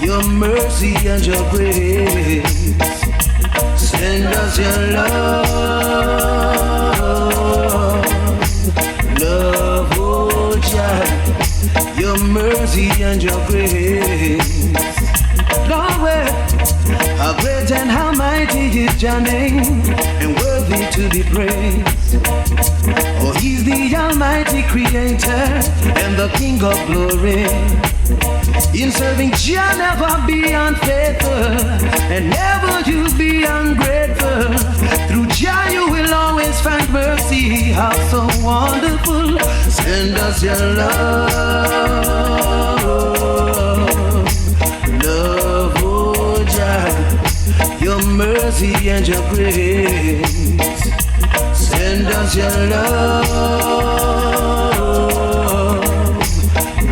your mercy and your grace. Send us your love, love, oh Jah, your mercy and your grace. Nowhere. How great and how mighty is your name, and worthy to be praised. Oh, He's the Almighty Creator and the King of glory. In serving Jah, never be unfaithful, and never you be ungrateful. Through Jah you will always find mercy. How so wonderful. Send us your love, love, oh Jah, your mercy and your grace. Send us your love,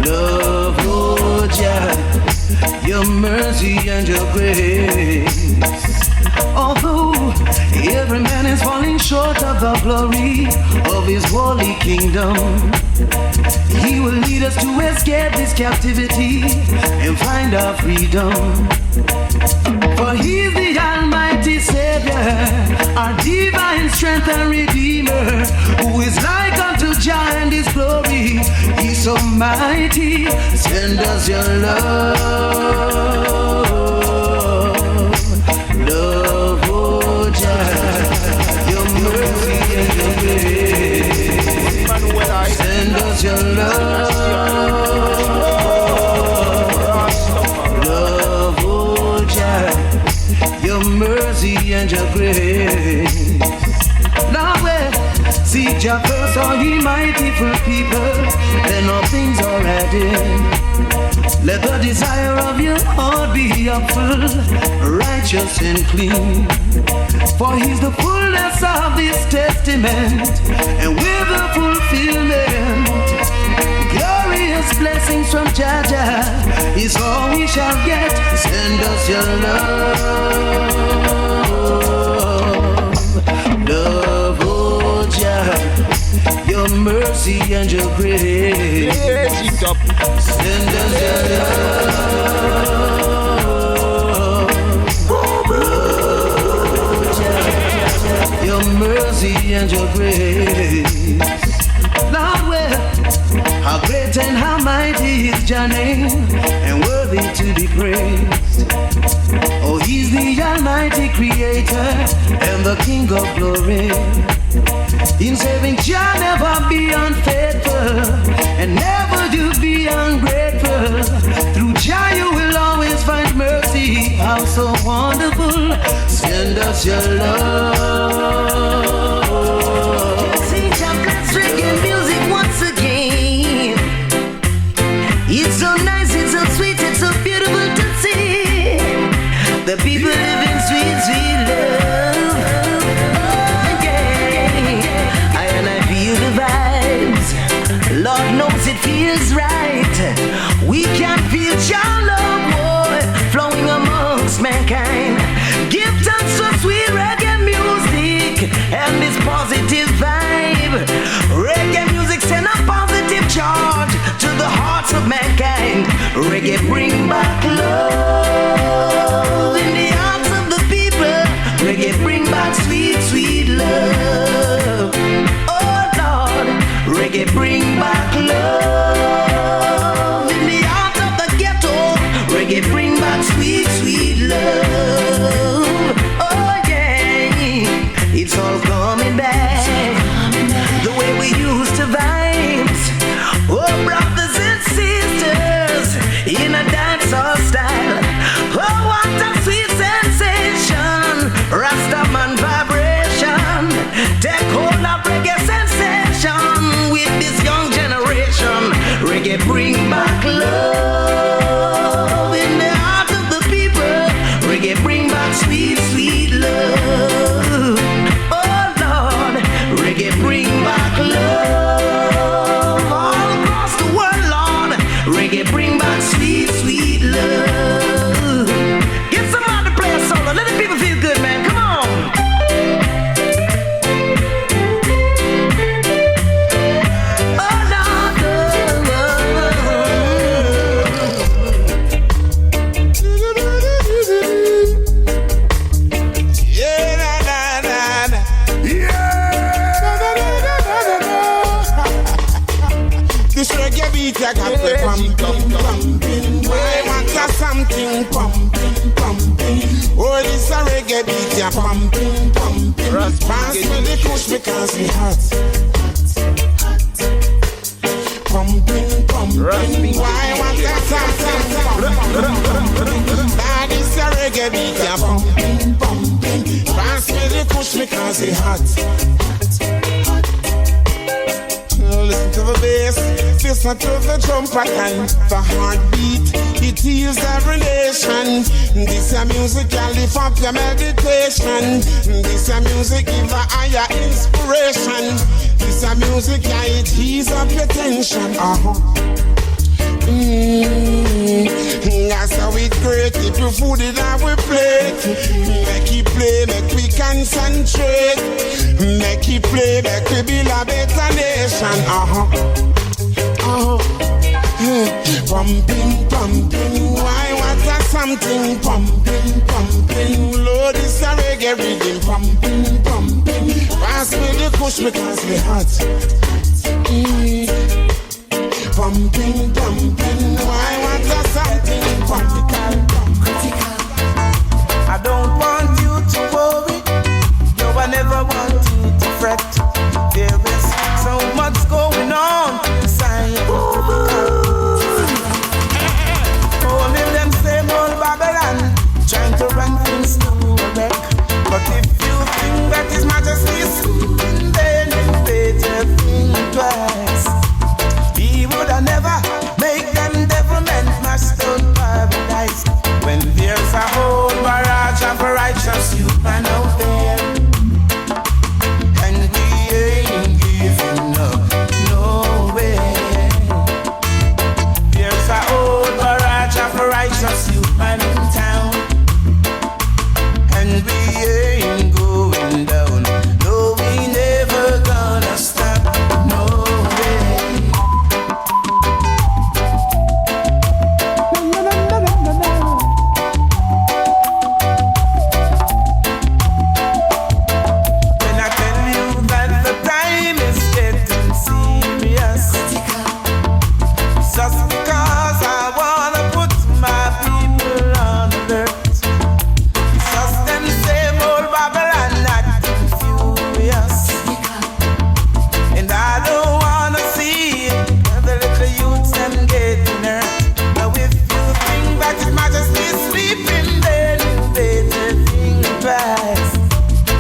love, oh Jah, your mercy and your grace. Although every man is falling short of the glory of His holy kingdom, He will lead us to escape this captivity and find our freedom. For He's the Almighty Savior, our divine strength and Redeemer, who is like unto Jah and His glory. He's so mighty. Send us your love, love, oh Jah, your mercy and your grace. Send us your love, love, oh Jah, your mercy and your grace. Now where see Jah first, all ye mighty for people, then all things are added. Let the desire of your heart be upful, righteous and clean. For He's the fullness of this testament, and with the fulfillment, glorious blessings from Jah Jah is all we shall get. Send us your love, love, oh Jah, your mercy and your grace. Send us your love, your mercy and your grace. Lord, well, how great and how mighty is your name, and worthy to be praised. Oh, He's the Almighty Creator and the King of glory. In saving Jah, never be unfaithful, and never do be ungrateful. Through Jah you will always find mercy. How so wonderful. Send us your love. You see Jah bless reggae music once again. It's so nice, it's so sweet, it's so beautiful to see. The people live in sweet, sweet love. The vibes, Lord knows it feels right. We can feel your love, boy, flowing amongst mankind. Give thanks for sweet reggae music and this positive vibe. Reggae music send a positive charge to the hearts of mankind. Reggae bring back love in the hearts of the people. Reggae bring back sweet, sweet love. Reggae bring back love in the heart of the ghetto. Reggae bring back sweet, sweet love. Oh yeah, it's all coming back. The way we used to vibes. Oh brothers and sisters in a dancehall style. Oh what a sweet sensation. Rastaman vibration. Take hold of reggae sensation. With this young generation, reggae bring back love in the heart of pumping, pumping, pumping. Oh, this a reggae beat, yeah, pumping, pumping. Pass me the kush because we hot. Pumping, pumping. Why want that? That is a reggae beat, yeah, pumping, pumping. Pass me the kush because we hot. Listen to the bass, listen to the trumpet and the heartbeat. It heals every nation. This a music can lift up your meditation. This a music give a higher inspiration. This a music yeah, it ease up your tension. That's how it great. If you food it out we plate. Make it play, make we concentrate. Make it play, make we build a better nation. Pumping, pumping. Why was that something? Pumping, pumping. Lord, it's a reggae rhythm. Pumping, pumping. Pass me the kush because we hot. Pumping, pumping. Why was that something? Critical. I don't want you to worry. No, I never want you to fret. There is so much going on inside. Only them same old Babylon trying to run things to a wreck. But if you think that His Majesty is sleeping, then you better think twice. He would have never make them devilment mash down paradise. When there's a whole barrage of righteous youth man out there, and we ain't giving up, no way. There's a whole barrage of righteous youth man in town, and we ain't going down. No, we never gonna stop, no way. When I tell you that the time is getting serious, just because I wanna put my people on alert. Just them same old Babylon acting furious, and I don't wanna see the little youths them getting hurt. Now if you think that His Majesty is sleeping, then you better think twice.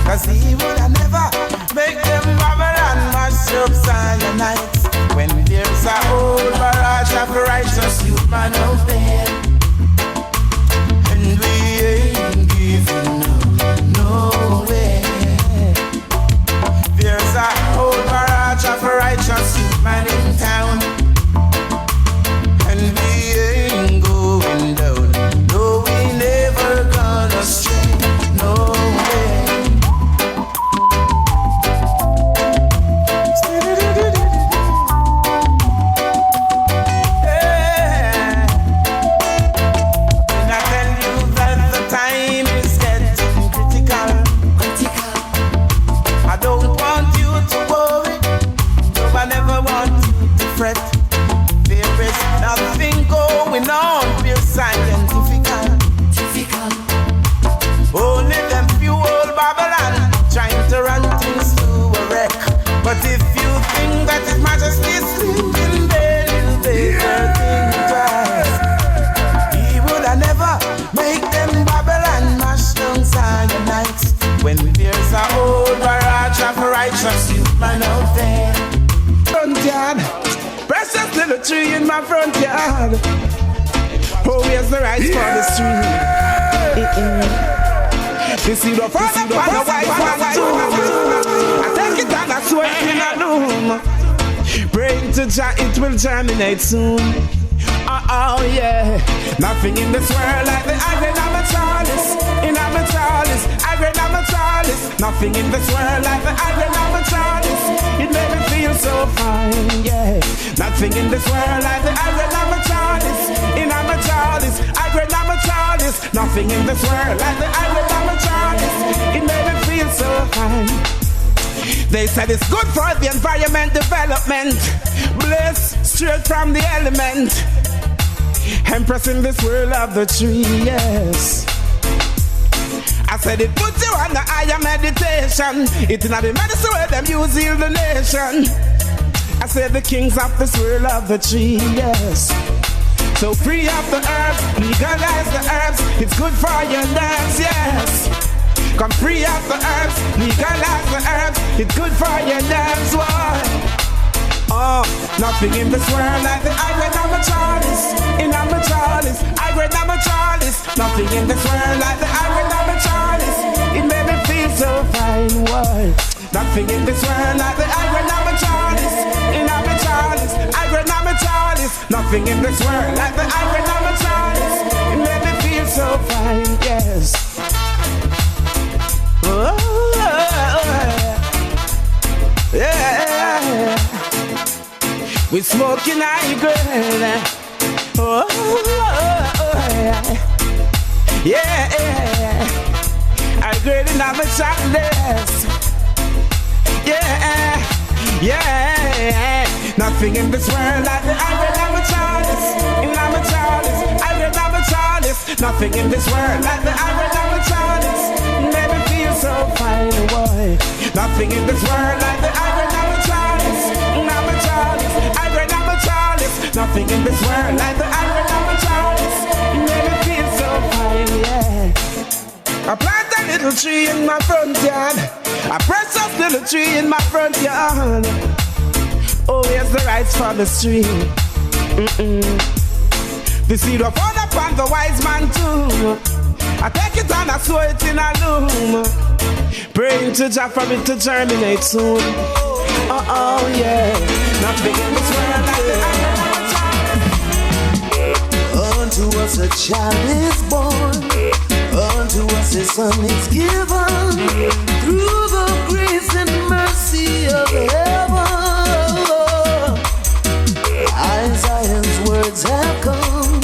'Cause He would have never make them Babylon mash up Zion nights. When there's a whole barrage of righteous youth man out there, and we ain't giving up, no way. There's a whole barrage of righteous youth man in town, and we ain't going down. No, we never gonna stray, no way. Yeah. When I tell you that the time is getting critical, I don't want you to worry. No, I never want you to fret. There is nothing going on pure scientific. Only them few old Babylon trying to run things to a wreck. But if you think that His Majesty is sleeping, then you better think twice. He would have never make them Babylon mash down Zion nights. When there's a whole barrage of righteous youth man out there. Front yard, precious little tree in my front yard. Oh, here's the rice for the street. This is the father, wife, I take it and I sweat in a room. Praying to Jah, it will germinate soon. Oh yeah. Nothing in this world like the iron of a chalice. In of a chalice, iron of a chalice. Nothing in this world like the iron of a chalice. It made me feel so fine, yeah. Nothing in this world like the iron of a chalice. In of a chalice, iron of a chalice. Nothing in this world like the iron of a chalice. It made me feel so fine. They said it's good for the environment development. Bliss straight from the element. Empress in this world of the tree, yes. I said it puts you on the higher meditation. It's not the medicine where them use heal the nation. I said the kings of this world of the tree, yes. So free up the herbs, legalize the herbs. It's good for your nerves, yes. Come free up the herbs, legalize the herbs. It's good for your nerves, why? Oh, nothing in this world like the iron of a chalice. In a chalice, iron of a chalice. Nothing in this world like the iron of a chalice. It made me feel so fine, why? Nothing in this world like the iron of a chalice. In a chalice, iron of a chalice. Nothing in this world like the iron of a chalice. It made me feel so fine, yes. Oh, yeah. We smoking high grade. Oh, yeah. High grade and I'm a chocolate. Yeah. Nothing in this world like the iron of a chalice. In I'm a chalice, iron of a chalice. Nothing in this world like the iron of a chalice. Made me feel so fine, boy. Nothing in this world like the iron of a chalice. In I'm a chalice, iron of a chalice. Nothing in this world like the iron of a chalice. Made me feel so fine, yeah. I plant a little tree in my front yard. A precious little tree in my front yard. Oh, here's the rights for the stream. The seed will fall upon the wise man too. I take it and I sow it in a loom. Praying to Jah for it to germinate soon. Oh yeah. Nothing in this world like the iron. Unto us a child is born. Unto us a son is given. Through the grace and mercy of heaven, Isaiah's words have come.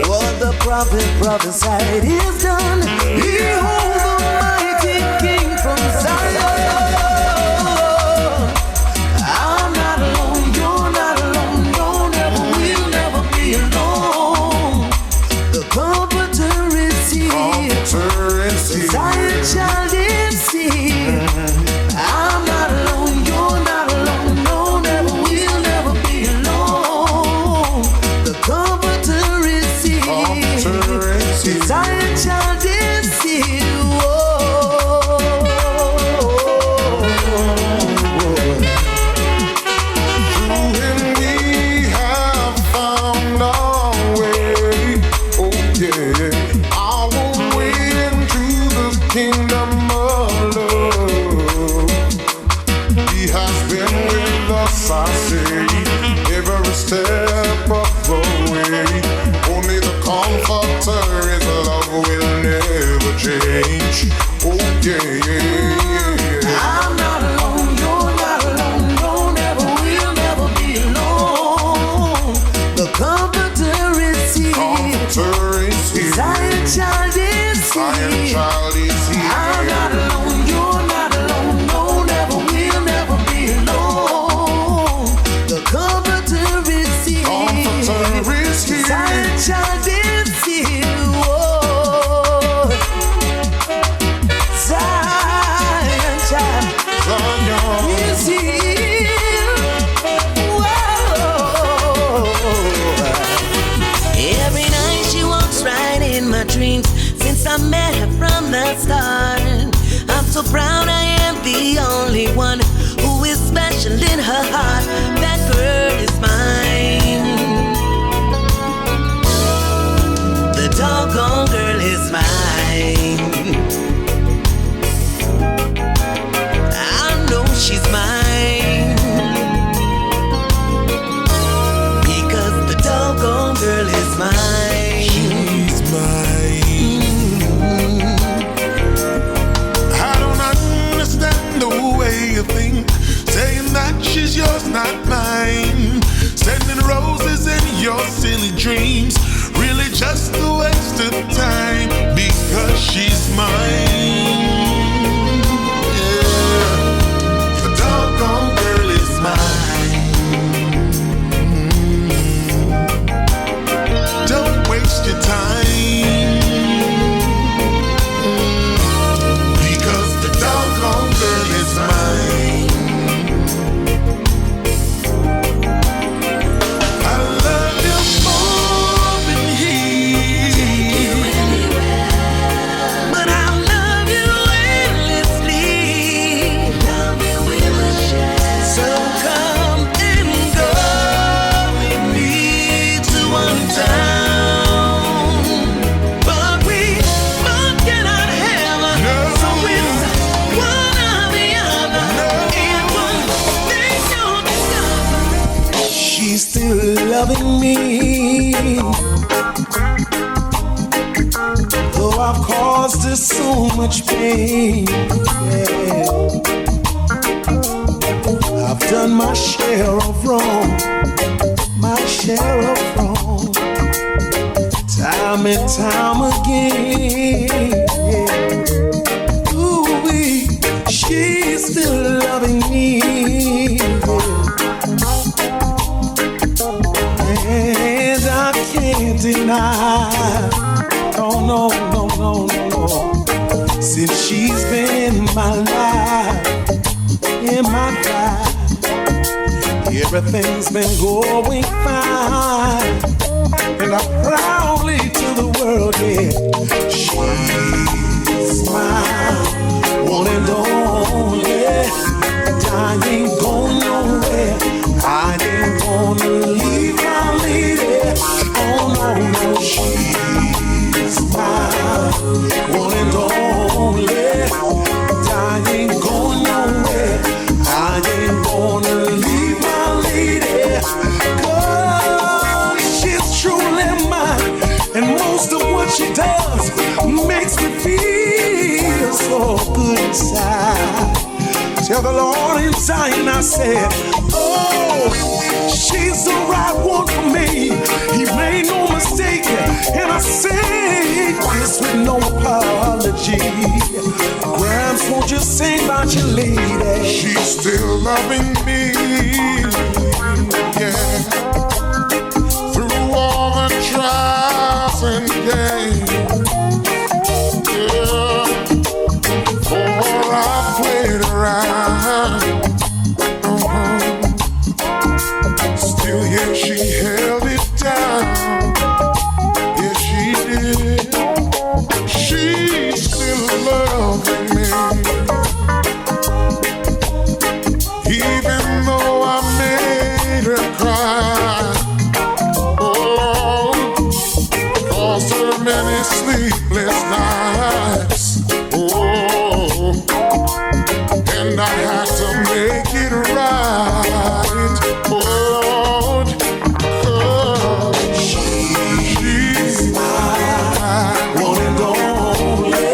What the prophet prophesied is done. Behold the mighty King from Zion. I'm not alone, you're not alone. No, never will, never be alone. The Comforter is here. Zion child is here. I'm not alone, you're not alone. No, never will, never be alone. The Comforter is here. Zion child is here. Through him we have found our way. Oh yeah, our way into the kingdom of love. He has been with us, I say, every step of the way. Only the Comforter is love will never change. Oh yeah. I'm not alone, you're not alone. No, never will, never be alone. The Comforter is here. Comforter is here. Zion child is Zion here. child is here. I'm not alone, you're not alone. No, never will, never be alone. The Comforter is here. Comforter is here. Zion child is here. Whoa. Zion child is here. Whoa. Every night she walks right in my dreams. Since I met her from the start, I'm so proud I am the only one who is special in her heart. That girl is mine. The doggone girl is mine. I know she's mine, because the doggone girl is mine. She's mine. I don't understand the way you think, saying that she's yours, not mine. Said loving me. Though I've caused her so much pain, yeah. I've done my share of wrong, my share of wrong, time and time again, yeah. Ooh-wee, she's still loving me, yeah. And I can't deny, oh no, no, no, no, no, since she's been in my life, in my life, everything's been going fine, and I proudly to the world, yeah, she's mine, one and only, and I ain't going nowhere, I ain't gonna leave my lady, oh no, no, she's mine, one and only, and I ain't going nowhere, I ain't gonna leave my lady, 'cause she's truly mine, and most of what she does makes me feel so good inside. Tell the Lord in Zion, I said, oh, she's the right one for me. He made no mistake, and I say this with no apology. Grams, won't you sing about your lady? She's still loving me, yeah. Through all the trials and gains, yeah. For I played around, still yeah, she held it down, yeah, she did. She's still loving me, even though I made her cry. Oh, caused her many sleepless nights. Oh, and I had to make it right. Oh, she's mine, One and only,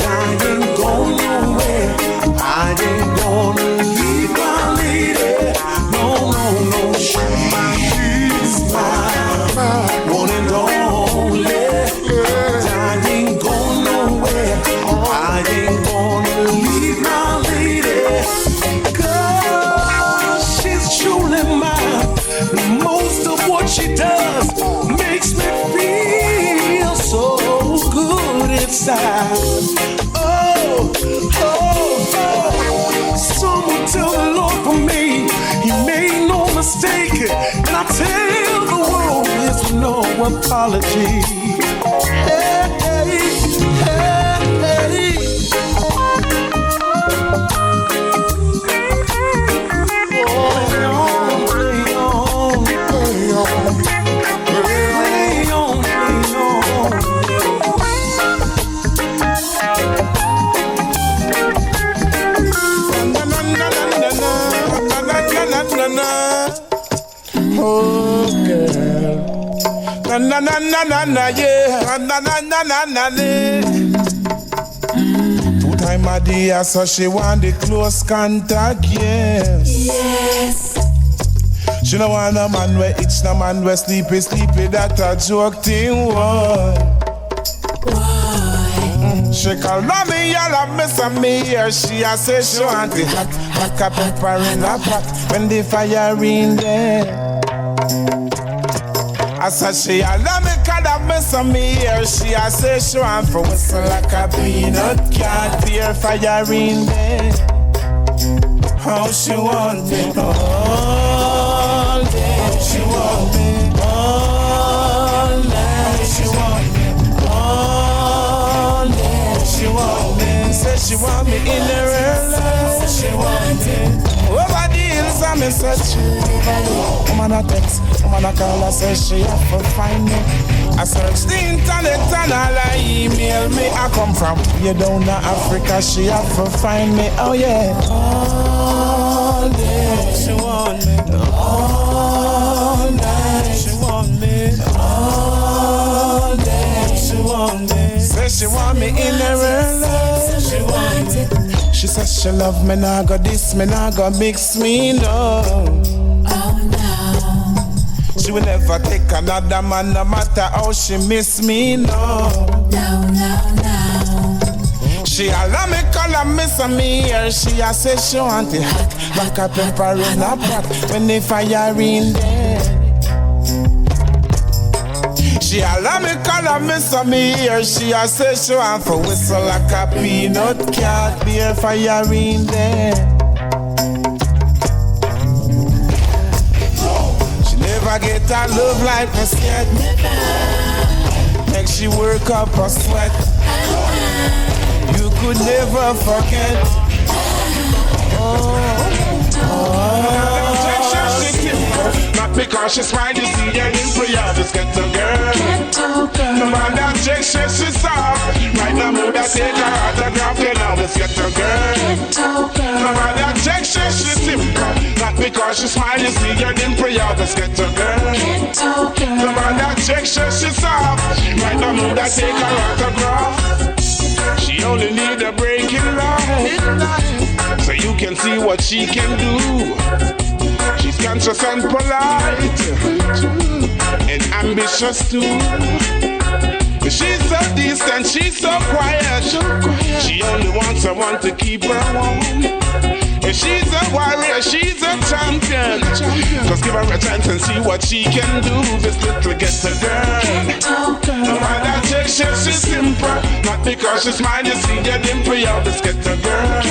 I ain't going nowhere, I ain't gonna leave my lady, no, no, no, she's mine, one and only, I ain't going nowhere, I ain't gonna leave my lady, 'cause she's truly mine, and most of what she does makes me feel so good inside. Oh, oh, oh. Someone tell the Lord for me, He made no mistake, and I tell the world there's no apology. Hey, hey, hey, hey. Play on, play on, play on, play on. play on, Oh, girl. Na na na na na na, yeah. Na na na na na na. Two-time a day, so she want the close contact, yes. Yes. She no want a man where it's no man where sleepy, that a joke thing, why? She call me, y'all a miss me here. She a say she want the hot, hot pepper in a pot when the fire in there. I said she a love me 'cause I miss me here. She a say she want for whistle like a peanut cat. Fear fire in there. How she want me all day. She want me all night. She want me all day. She want me. Say she want me in her life. She want me over the hills. I'm in search. Woman a text, woman a call. I say she have to find me. I search the internet and all I email me. I come from way down to Africa. She have to find me. Oh yeah. All day she want me. All night. want it. Say she want me in her life. She want it. She says she love me, nah go this, me nah go mix me, no. Oh no. She will never take another man, no matter how she miss me, no. No, no, no. She allow me call her miss me here. She a say she want it hot, like a pepper in a pot when the fire in there. She allow me call her miss me here. She a say she want for whistle like a peanut cat. Be a fire in there. She never get a love like me scared. Make she work up her sweat. You could never forget. Not because she smiled, you see her in prayer. Just get a girl. No matter objection, she's soft. Right now, move that take her autograph. You know, just get a girl. No matter objection, she's simple. Not because she smiled, you see her in prayer. Just get a girl. No matter objection, she's soft. Right now, move that take her autograph. She only need a break in life, so you can see what she can do. She's conscious and polite, and ambitious too. She's so decent, she's so quiet. She only wants someone to keep her warm. And she's a warrior, she's a champion. Just give her a chance and see what she can do. This little ghetto girl. No matter objection, she's simple. Not because she's mine, you see her dimple. Yo, this ghetto girl.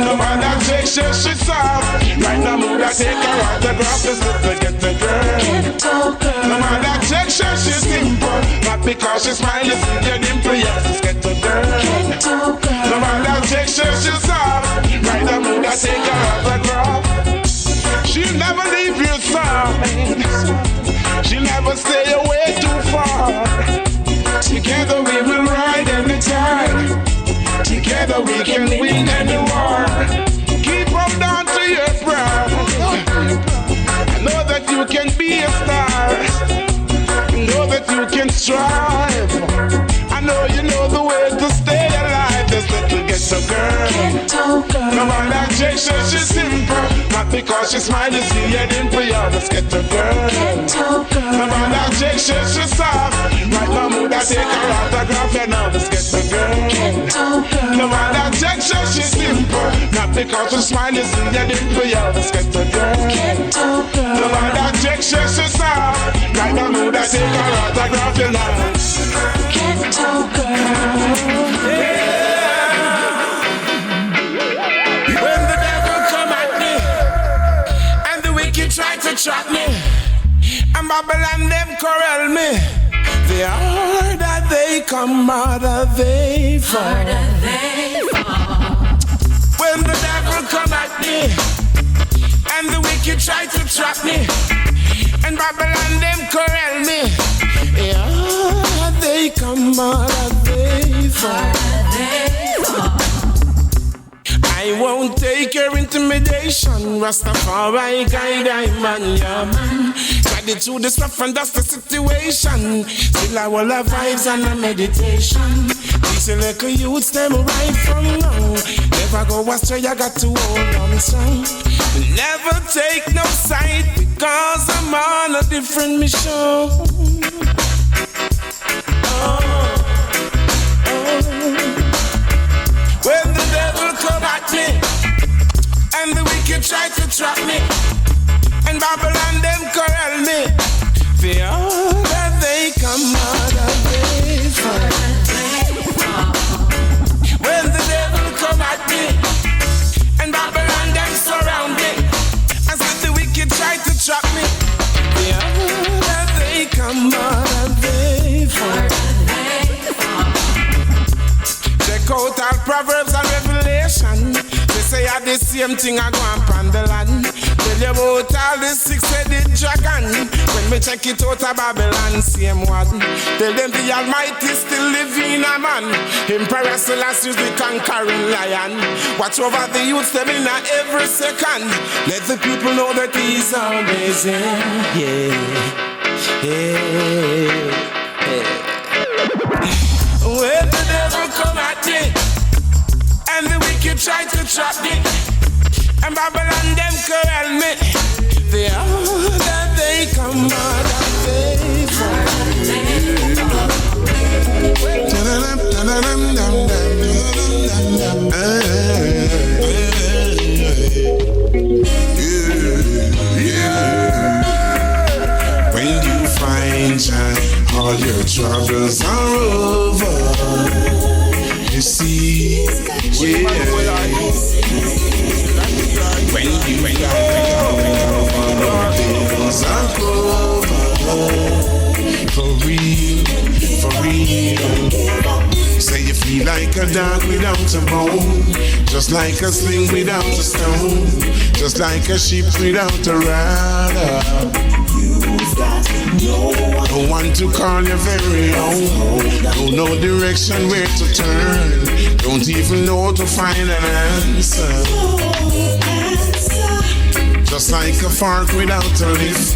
No matter objection, she's soft. Right now, move that take her autograph. This little ghetto girl. No matter objection, she's simple. Not because she's mine, you see her dimple. Yes, this ghetto girl. No matter objection, she's soft. Right now, move that take her autograph. She'll never leave your side. She'll never stay away too far. Together we will ride anytime. Together we can win any war. Keep on down to your brow. I know that you can be a star. I know that you can strive. I know you know the way to stay alive. This little ghetto girl. No matter objection, she's simple. Not because she smiles, you see her dimple. Yo, this ghetto girl. No matter objection, she's soft. Right now, move that take her autograph. You know, this ghetto girl. No matter objection, she's simple. Not because she smiles, you see her dimple. Yo, this ghetto girl. No matter objection, she's soft. Right now, move that take her autograph. You know. Ghetto girl. Yeah. When the devil come at me and the wicked try to trap me and Babylon them corral me, the harder they come, harder they fall. When the devil come at me and the wicked try to trap me and Babylon them corral me, the harder they come, harder they fall. I won't take your intimidation. Rastafari guide I man, yeah man. Guide it through the stuff and that's the situation. Still I will have vibes and a meditation. These little youths them right from wrong. Never go astray, I got to hold on strong. Never take no side because I'm on a different mission. When the devil come at me and the wicked try to trap me and Babylon them corral me, the harder they come, harder they fall. When the devil come at me and Babylon them surround me and the wicked try to trap me, the harder they come, harder they fall. Check out all Proverbs and Revelation. They say I the same thing I go on the land. Tell you about all the six-headed dragon. When me check it out of Babylon, same one. Tell them the Almighty still live in a man. Emperor Selassie is the conquering lion. Watch over the youths them in every second. Let the people know that he's always here. Yeah. come at me, and the wicked try to trap me, and Babylon them corral me. The hour that they come out of when you find all your troubles are over, you see, yeah. When you find all your bills are over, for real, for real. Say you feel like a dog without a bone, just like a sling without a stone, just like a sheep without a rudder. You've got no one to call your very own, no direction where to turn, don't even know to find an answer. Just like a fork without a lift,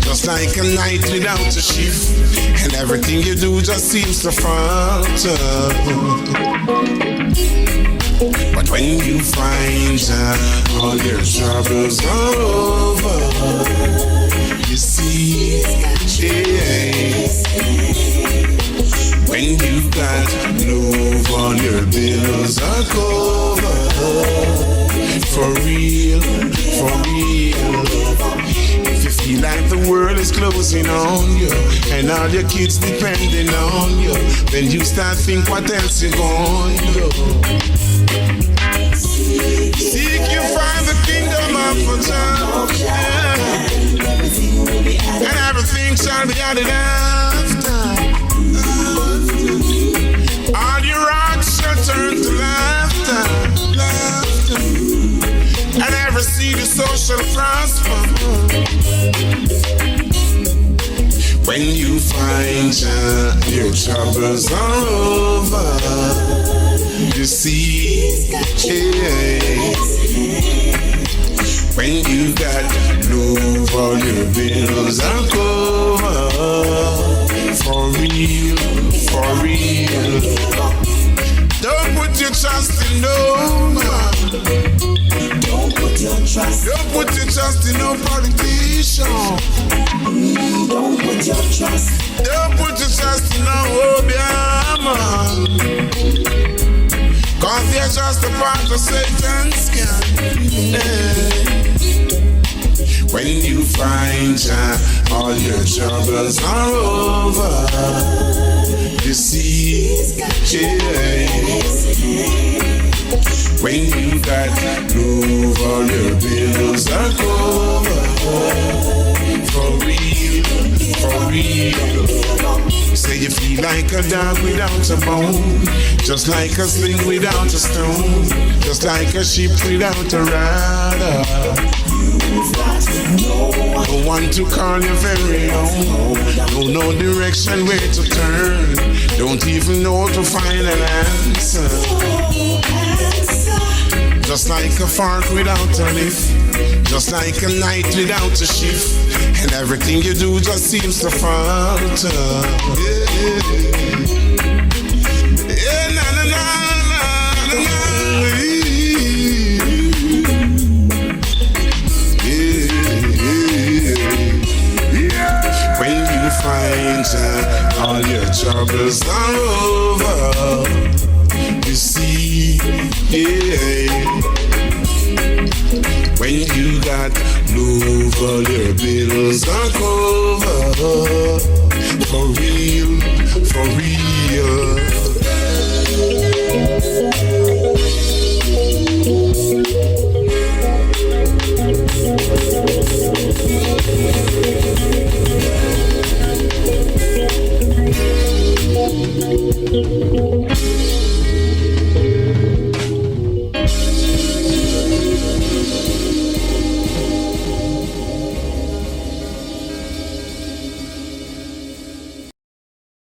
just like a night without a shift, and everything you do just seems to falter. But when you find all your troubles are over, you see, yeah. When you got love, all your bills are covered. For real, for real. If you feel like the world is closing on you, and all your kids depending on you, then you start think what else you gonna do. Seek you find the kingdom of God, and everything shall be added after. All your rocks shall turn to laughter, laughter, and every seed is so shall prosper. When you find your troubles are over, you see, yeah. When you got love, all your bills are covered. For real, for real. Don't put your trust in no man. Don't put your trust in no politician. Don't put your trust. Don't put your trust in no Obama. Cause they're just a part of Satan's camp. When you find all your troubles are over, you see, yeah. When you got love, all your bills are covered. For real, for real. Say you feel like a dog without a bone, just like a sling without a stone, just like a sheep without a rudder. No one to call your very own, no direction where to turn, don't even know to find an answer. Just like a fork without a lift, just like a night without a shift, and everything you do just seems to falter. Yeah, na na na na na. When you find all your troubles are over, you see, yeah. When you got love, all your bills are covered. For real, for real.